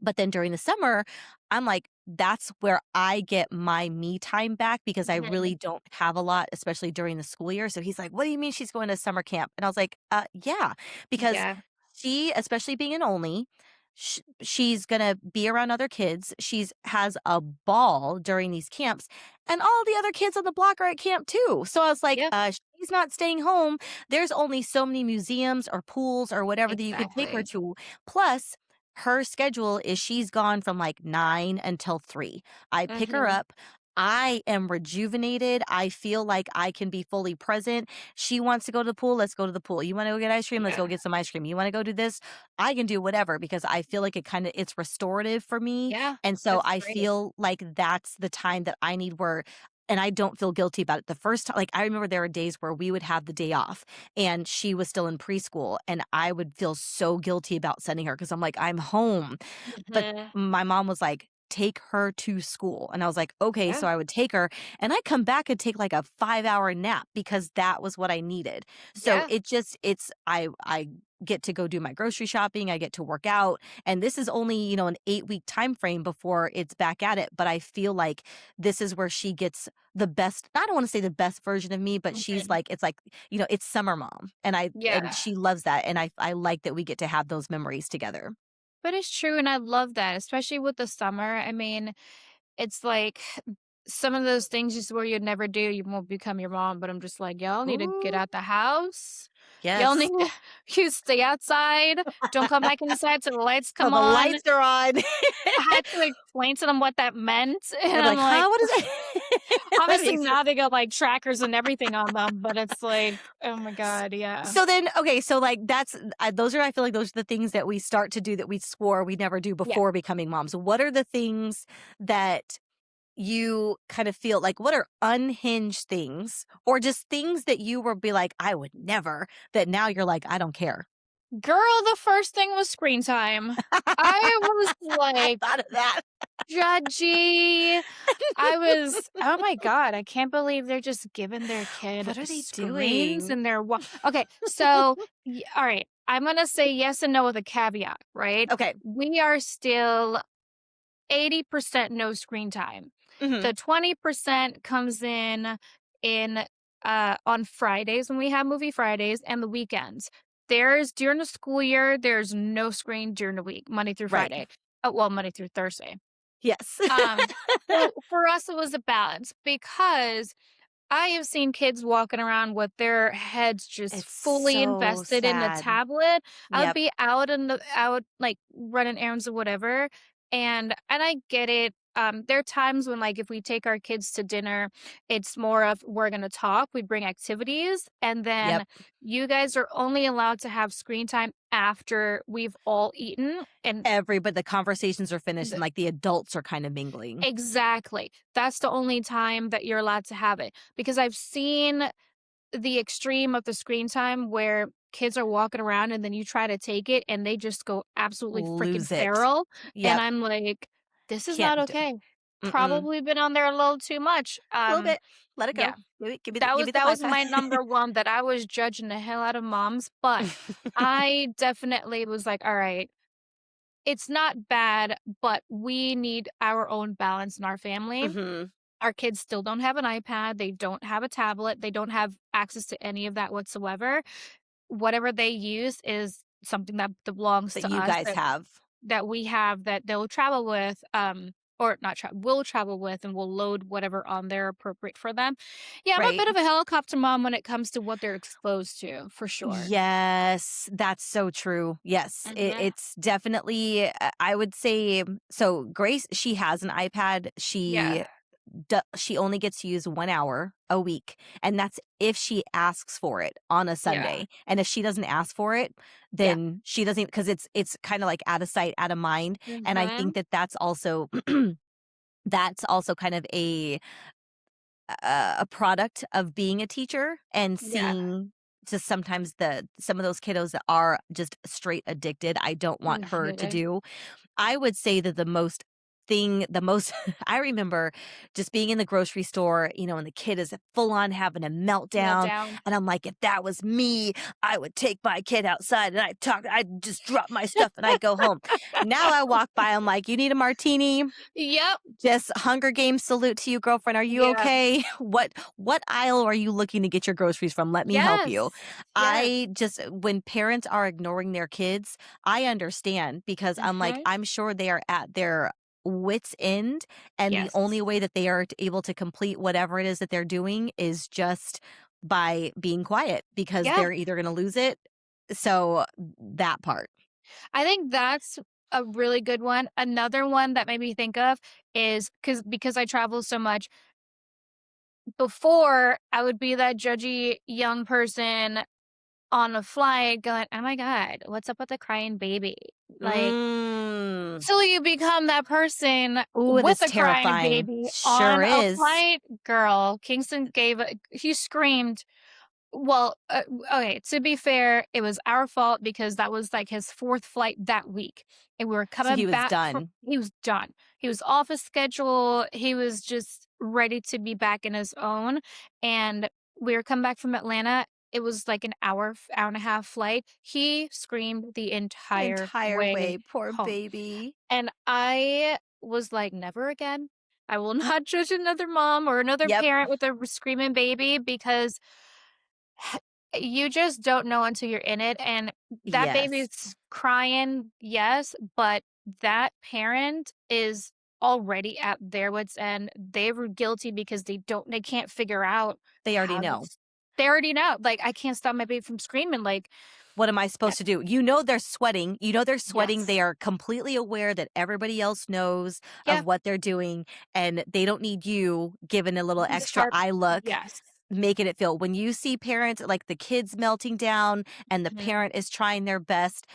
but then during the summer, I'm like, that's where I get my me time back because I Mhm. really don't have a lot, especially during the school year. So he's like, "What do you mean she's going to summer camp?" And I was like, yeah, because Yeah. she, especially being an only, she's gonna be around other kids. She's has a ball during these camps, and all the other kids on the block are at camp too. So I was like, Yeah. she's not staying home. There's only so many museums or pools or whatever that you could take her Exactly. to. Plus, her schedule is she's gone from like 9 until 3. I pick her Mhm. up. I am rejuvenated. I feel like I can be fully present. She wants to go to the pool. Let's go to the pool. You want to go get ice cream? Let's go Yeah. get some ice cream. You want to go do this? I can do whatever because I feel like it's restorative for me. Yeah. And so That's I great. feel like that's the time that I need where and I don't feel guilty about it. The first time, like I remember there were days where we would have the day off and she was still in preschool and I would feel so guilty about sending her because I'm like, I'm home. But Mhm. my mom was like, take her to school. And I was like, okay. Yeah. So I would take her and I come back and take like a 5 hour nap because that was what I needed. So Yeah. I get to go do my grocery shopping. I get to work out. And this is only, an 8 week time frame before it's back at it. But I feel like this is where she gets the best. I don't want to say the best version of me, but she's Mhm. like, it's like, it's summer mom. And Yeah. she loves that. And I like that we get to have those memories together. But it's true, and I love that, especially with the summer. I mean, it's like some of those things just where you'd never do, you won't become your mom, but I'm just like, "Y'all need to get Ooh. out the house. Y'all need Yes. to you stay outside. Don't come back inside till the lights Till come the on." lights are on. I had to explain to them what that meant, and They're I'm like, like, "Huh? What is that?" That obviously makes now they got, like, trackers and everything on them, but it's like, oh my s god, yeah. so then okay, so, like, those are I feel like those are the things that we start to do that we swore we'd never do Yeah. before becoming moms. What are the things that you kind of feel like what are unhinged things or just things that you would be like, "I would never," that now you're like, "I don't care." Girl, the first thing was screen time. I was, I like, thought of that. judgy. I was oh my god, I can't believe they're just giving their kid What are they screens doing? and they're okay, so, alright, I'm gonna say yes and no with a caveat, right? Okay. We are still 80% no screen time. Mhm. The 20% comes in on Fridays when we have movie Fridays and the weekends. There's during the school year, there's no screen during the week, Monday through Right. Friday. Oh, well, Monday through Thursday. Yes. Um, so for us, it was a balance because I have seen kids walking around with their heads just It's fully so invested in the sad. tablet. I would Yep. be out like running errands or whatever, and I get it. There are times when like if we take our kids to dinner, it's more of we're gonna talk, we bring activities, and then Yep. you guys are only allowed to have screen time after we've all eaten and But the conversations are finished and, like, the adults are kinda mingling. exactly. That's the only time that you're allowed to have it because I've seen the extreme of the screen time where kids are walking around and then you try to take it and they just go absolutely freaking Lose it. feral, and Yep. I'm like, "This is not Can't d okay." mm-mm. Probably been on there a little too much. A little bit. Let it Yeah, go. Give me the that was iPad. my number 1 that I was judging the hell out of moms, but I definitely was like, "Alright, it's not bad, but we need our own balance in our family." Mhm. Our kids still don't have an iPad, they don't have a tablet, they don't have access to any of that whatsoever. Whatever they use is something that belongs That to you us, guys have. that we have, that they'll travel with, or not will travel with, and will load whatever on there appropriate for them. Yeah, I'm a Right. bit of a helicopter mom when it comes to what they're exposed to, for sure. Yes, that's so true. Yes, Mhm. it's definitely, I would say so Grace, she has an iPad. Yeah, She only gets to use 1 hour a week, and that's if she asks for it on a yeah, Sunday, and if she doesn't ask for it, yeah. then she doesn't, because it's kinda like out of sight, out of mind, and I think Mhm. that that's also kind of a product of being a teacher and Yeah, seeing just sometimes some of those kiddos that are just straight addicted, I don't want her to absolutely. do. I would say that the most I remember just being in the grocery store, and the kid is full on having a meltdown, Meltdown. and I'm like, "If that was me, I would take my kid outside and I'd just drop my stuff and I'd go home." Now I walk by, I'm like, "You need a martini?" Yep. Just Hunger Games salute to you, girlfriend. Are you Yeah. okay? What aisle are you looking to get your groceries from? Let me help you. Yes. Yes. I just when parents are ignoring their kids, I understand because I'm like, Mhm. I'm sure they are at their wits end, and the Yes. only way that they are able to complete whatever it is that they're doing is just by being quiet because Yeah. they're either going to lose it. So that part. I think that's a really good one. Another one that made me think of is because I travel so much, before I would be that judgy young person on a flight going, "Oh my god, what's up with the crying baby?" Like, Mm. till you become that person Ooh, with that's a crying terrifying. baby Sure on a is. flight. Girl, Kingston he screamed. Well, okay, to be fair, it was our fault because that was, like, his 4th flight that week, and we were So he coming was back from done. he was done. He was off his schedule, he was just ready to be back in his own, and we were coming back from Atlanta. It was, like, an hour and a half flight. He screamed the The entire entire way way, poor home, baby. and I was like, "Never again. I will not judge another mom or another Yep. parent with a screaming baby because you just don't know until you're in it, and that Yes. baby's crying, yes, but that parent is already at their wit's end. They were guilty because they can't figure out They already how to know. s they already know, like, "I can't stop my baby from screaming," like, What am I eh supposed to do? They're sweating. They're sweating. yes. They are completely aware that everybody else knows Yeah, of what they're doing, and they don't need you giving a little these extra sharp eye look, yes. making it feel when you see parents like the kids melting down and the Mhm. parent is trying their best.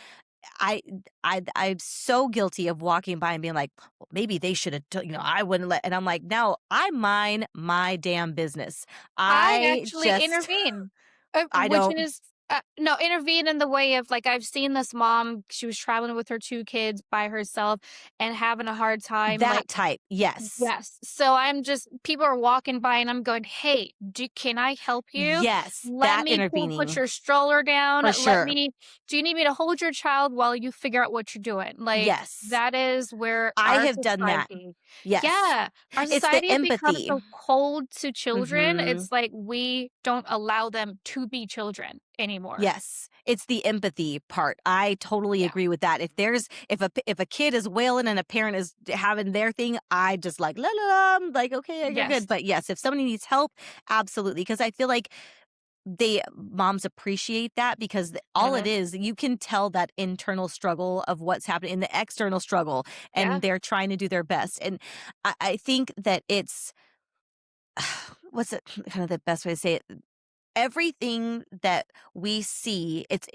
I I'm so guilty of walking by and being like, "Well, maybe they should have, I wouldn't let," and I'm like, "No, I mind my damn business. I I actually just intervene, I which don't is no, intervene in the way of, like, I've seen this mom, she was traveling with her 2 kids by herself and having a hard time, that like type." Yes. yes. So I'm just people are walking by and I'm going, "Hey, can I help you? Yes, Let that me put intervening your stroller down. for sure. Do you need me to hold your child while you figure out what you're doing?" Like, Yes. that is where I our have done that. society Yes. yeah, our It's the society has become empathy. so cold to children. Mhm. It's like we don't allow them to be children anymore. Yes, it's the empathy part. I totally Yeah. agree with that. If a kid is wailing and a parent is having their thing, I just like la la la. I'm like, okay, you're Yes. good. But yes, if somebody needs help, absolutely, because I feel like they moms appreciate that because all it Mhm. is, you can tell that internal struggle of what's happening in the external struggle, Yeah. and they're trying to do their best. And I think that it's what's it kind of the best way to say it, everything that we see, it's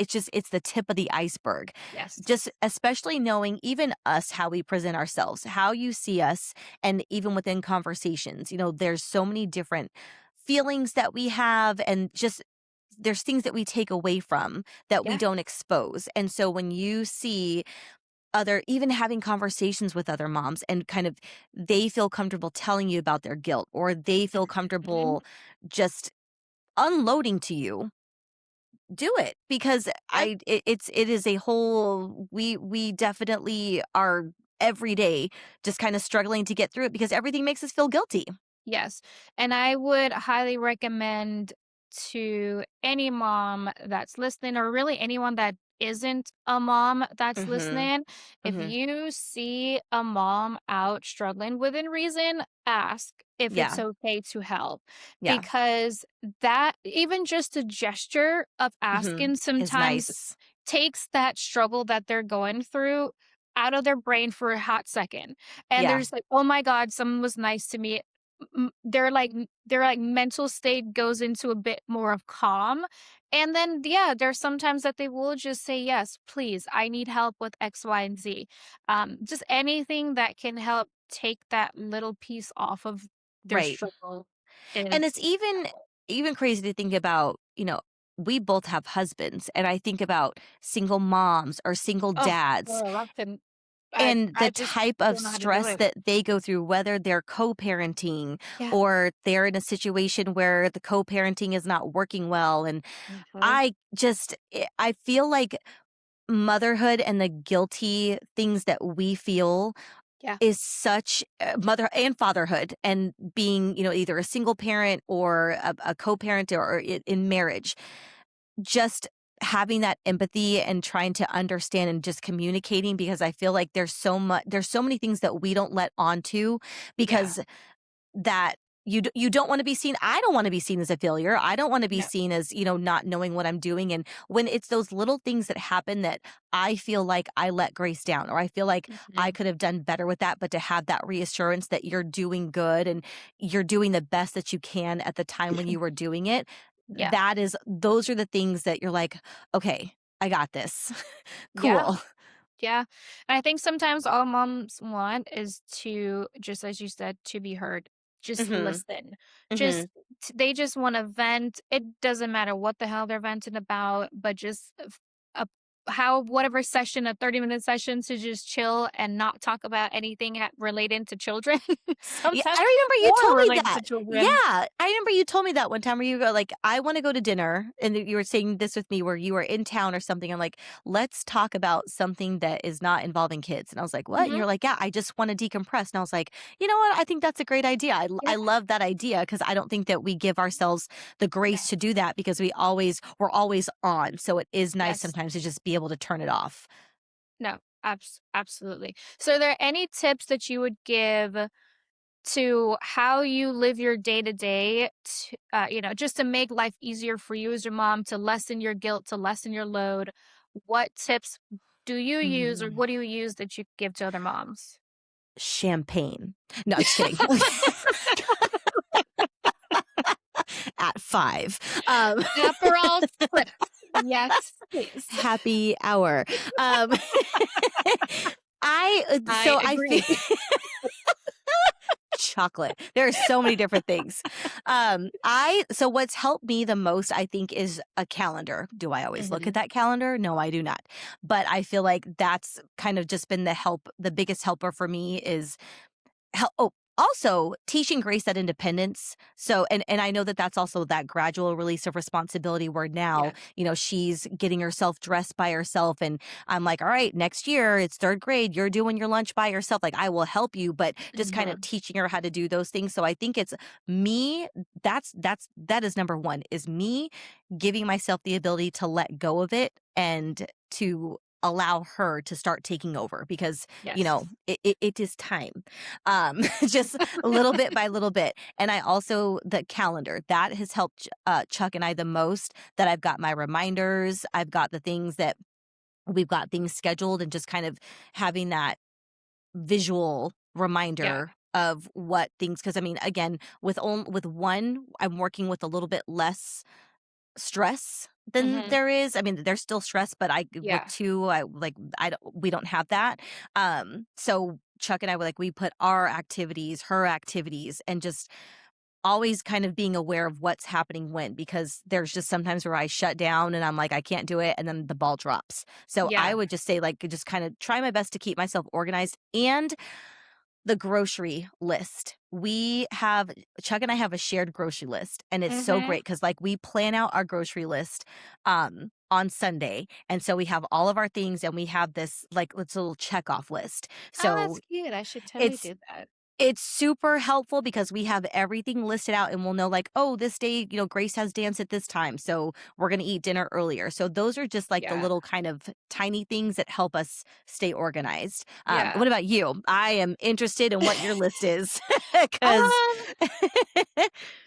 the tip of the iceberg. Yes. Just especially knowing even us, how we present ourselves, how you see us, and even within conversations, there's so many different feelings that we have, and just there's things that we take away from that we Yeah. don't expose. And so when you see other even having conversations with other moms and kind of they feel comfortable telling you about their guilt or they feel Mhm. comfortable just unloading to you, do it because Yep. it is a whole we definitely are every day just kind of struggling to get through it because everything makes us feel guilty. Yes. And I would highly recommend to any mom that's listening, or really anyone that isn't a mom that's Mhm. listening, if Mhm. you see a mom out struggling within reason, ask if it's Yeah. okay to help. Yeah. Because that, even just a gesture of Mhm. asking, Is sometimes nice. takes that struggle that they're going through out of their brain for a hot second. And Yeah. there's like, oh my God, someone was nice to me. Their mental state goes into a bit more of calm, and then, yeah, there's sometimes that they will just say, "Yes, please, I need help with X, Y, and Z." Just anything that can help take that little piece off of their Right. struggle And is it's even crazy to think about, we both have husbands and I think about single moms or single oh, dads girl, I can and I the just type of don't know how to do stress it. that they go through, whether they're co-parenting Yeah. or they're in a situation where the co-parenting is not working well. And Mhm. I feel like motherhood and the guilty things that we feel Yeah. is such mother and fatherhood and being, either a single parent or a co-parent or in marriage, just having that empathy and trying to understand and just communicating because I feel like there's so many things that we don't let onto Yeah. because that you don't want to be seen. I don't want to be seen as a failure. I don't want to be No. seen as, not knowing what I'm doing. And when it's those little things that happen that I feel like I let Grace down or I feel like I Mhm. could have done better with that, but to have that reassurance that you're doing good and you're doing the best that you can at the time when you were doing it, Yeah. those are the things that you're like, okay, I got this. Yeah. Cool. Yeah. And I think sometimes all moms want is to, just as you said, to be heard. Just Mhm. listen. Mhm. They just want to vent. It doesn't matter what the hell they're venting about, but just a how whatever session, a 30-minute session to just chill and not talk about anything relating to children. Yeah, Sometimes I remember you or told me related to that. children. Yeah, I remember you told me that one time where you go like, "I wanna go to dinner," and you were saying this with me where you were in town or something, I'm like, "Let's talk about something that is not involving kids," and I was like, "What?" And Hmm. you're like, "Yeah, I just wanna decompress," and I was like, "You know what? I think that's a great idea." Yeah. I love that idea because I don't think that we give ourselves the No. grace to do that because we're always on, so it is nice Yes. sometimes to just be able to turn it off. No. Absolutely. So, are there any tips that you would give to how you live your day to day, just to make life easier for you as your mom, to lessen your guilt, to lessen your load? What tips do you use, or Mm. what do you use that you give to other moms? Champagne. No, just kidding. At 5. Aperol spritz. Yes, please. Happy hour. Um, I I feel agree. chocolate. There are so many different things. I so what's helped me the most, I think, is a calendar. Do I always look Mhm. at that calendar? No, I do not. But I feel like that's kind of just been the biggest helper for me is also teaching Grace that independence. So, and I know that that's also that gradual release of responsibility where now, Yes. she's getting herself dressed by herself. And I'm like, all right, next year it's third grade. You're doing your lunch by yourself. Like, I will help you, but just kind of Mhm. teaching her how to do those things. So I think it's me. That is number one is me giving myself the ability to let go of it and to allow her to start taking over because Yes. it is time, just little bit by little bit. And I also the calendar that has helped Chuck and I the most. That I've got my reminders, I've got the things that we've got things scheduled, and just kind of having that visual Yeah. reminder of what things. Because I mean, again, with one, I'm working with a little bit less stress than Mhm. there is. I mean, there's still stress, but with Yeah. 2, I don't we don't have that. So Chuck and I were like, we put our activities, her activities, and just always kind of being aware of what's happening when, because there's just sometimes where I shut down and I'm like, I can't do it. And then the ball drops. So Yeah. I would just say, like, just kind of try my best to keep myself organized. And the grocery list. We have Chuck and I have a shared grocery list, and it's so Mhm. great because, like, we plan out our grocery list on Sunday, and so we have all of our things, and we have this, like, it's a little check off list. Oh, that's So cute. I should totally it's do that. it's super helpful because we have everything listed out and we'll know, like, oh, this day, Grace has dance at this time. So we're going to eat dinner earlier. So those are just like the Yeah. little kind of tiny things that help us stay organized. Yeah. What about you? I am interested in what your list is because Um,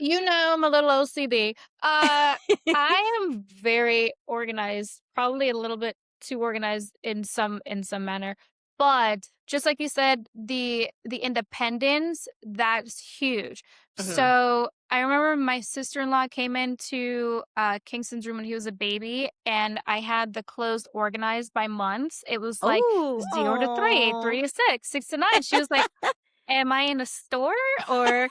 I'm a little OCD. I am very organized, probably a little bit too organized in some manner. But just like you said, the independence, that's huge. Mhm. So I remember my sister-in-law came into Kingston's room when he was a baby, and I had the clothes organized by months. It was like Oh, 0 to 3, oh, 3 to 6, 6 to 9. She was like, am I in a store or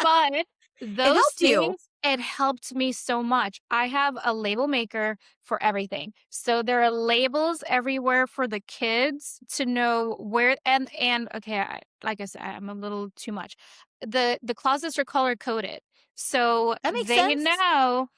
but it those helped you. things, it helped me so much. I have a label maker for everything. So there are labels everywhere for the kids to know where and okay, like I said, I'm a little too much. The closets are color coded. So That makes they sense. know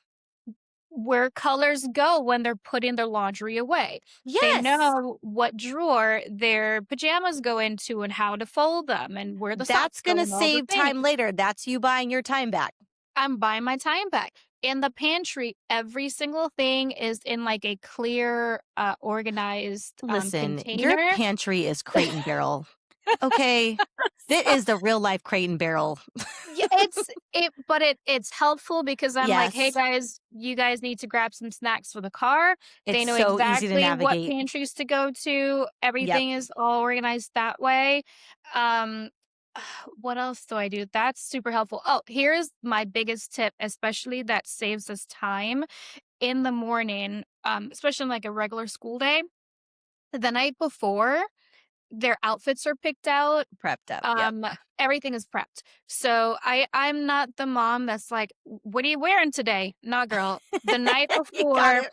where colors go when they're putting their laundry away. They Yes. know what drawer their pajamas go into and how to fold them and where the That's socks going go to and all the save things. time later. That's you buying your time back. I'm buying my time back. In the pantry, every single thing is in like a clear, organized Listen, your container. pantry is Crate and Barrel. Okay. That So is the real life Crate and Barrel. yeah, it's helpful because I'm like, "Hey, Yes. guys, you guys need to grab some snacks for the car." It's They know so easy to exactly what navigate. pantries to go to. Yep. Everything is all organized that way. Um, what else do I do? That's super helpful. Oh, here's my biggest tip, especially that saves us time in the morning, especially on like a regular school day. The night before, their outfits are picked out. Prepped up. Yep. Um, Everything is prepped. So I'm not the mom that's like, "What are you wearing today?" Nah, girl. The night You got before, it.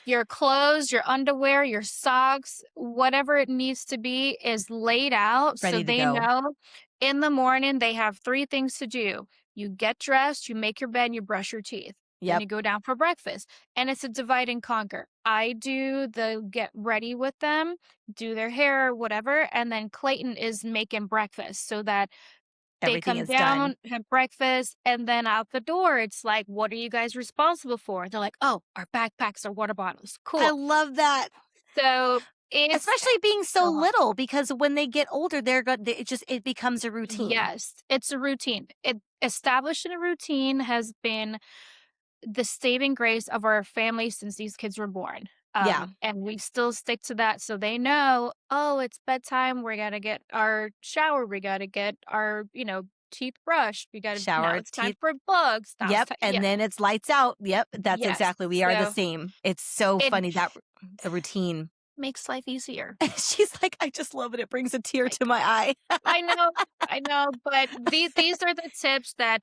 your clothes, your underwear, your socks, whatever it needs to be is laid out so Ready to they go. know in the morning they have 3 things to do. You get dressed, you make your bed, you brush your teeth. Then Yep. you go down for breakfast. And it's a divide and conquer. I do the get ready with them, do their hair, whatever, and then Clayton is making breakfast so that they Everything come is done. down, have breakfast, and then out the door, it's like, "What are you guys responsible for?" They're like, "Oh, our backpacks, our water bottles." I Cool. love that. So, it's Especially being so so little because when they get older, they're good. It becomes a routine. yes, it's a routine. Establishing a routine has been the saving grace of our family since these kids were born. Yeah. And we still stick to that so they know, "Oh, it's bedtime. We gotta get our shower. We gotta get our, teeth brushed. We gotta now Shower, it's time teeth. for bugs. Now it's Yep. time." And Yeah. then it's lights out. Yep. That's Yes. exactly. We are the So, same. It's so it funny that the routine. makes life easier. She's like, I just love it. It brings a tear I to my eye. I know, but these are the tips that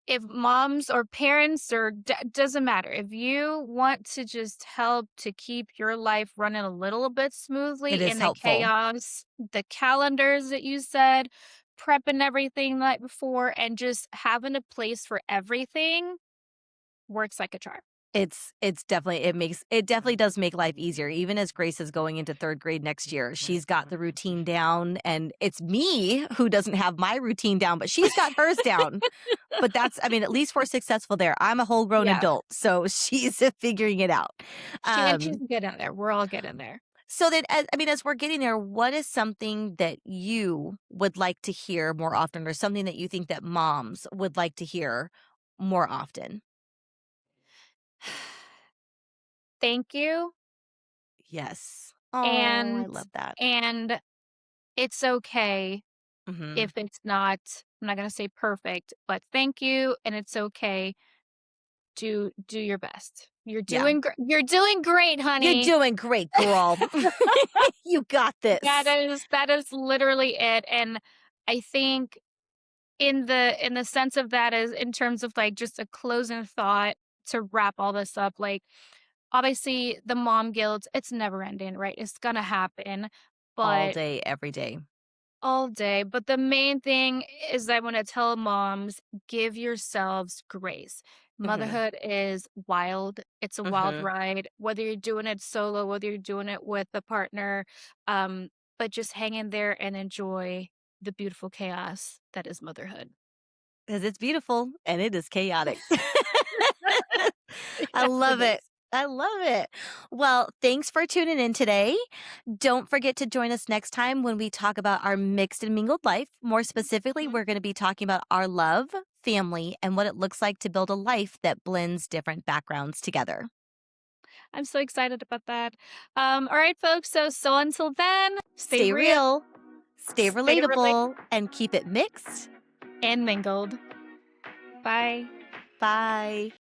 if moms or parents or doesn't matter, if you want to just help to keep your life running a little bit It smoothly is in the helpful. chaos, the calendars that you said, prepping everything the night before, and just having a place for everything works like a charm. It's definitely it definitely does make life easier. Even as Grace is going into 3rd grade next year, she's got the routine down, and it's me who doesn't have my routine down, but she's got hers down. But that's, I mean, at least we're successful there. I'm a whole grown Yeah, adult, so she's figuring it out. she's Um, getting there. We're all getting there. so then, as we're getting there, what is something that you would like to hear more often, or something that you think that moms would like to hear more often? Thank you, Yes. Oh, I and love that. and it's okay Mhm. if it's not, I'm not gonna say perfect, but thank you, and it's okay. Do your best. Yeah. You're doing great, You're honey. doing great, girl. You got That this. is that is literally it, and I think in the sense of that is in terms of, like, just a closing thought to wrap all this up, like, obviously, the mom guilt, it's never ending, right? It's gonna happen, All but day, every day. all day, but the main thing is I wanna tell moms, give yourselves grace. Mhm. Motherhood is wild. It's a wild Mhm. ride, whether you're doing it solo, whether you're doing it with a partner, but just hang in there and enjoy the beautiful chaos that is motherhood. 'Cause it's beautiful and it is chaotic. I Yes, it love it. is. I love it. Well, thanks for tuning in today. Don't forget to join us next time when we talk about our mixed and mingled life. More specifically, Mhm. we're going to be talking about our love, family, and what it looks like to build a life that blends different backgrounds together. I'm so excited about that. All right, folks, so until then, stay Stay real, real, stay stay related, relatable, and keep it mixed. and mingled. Bye. Bye.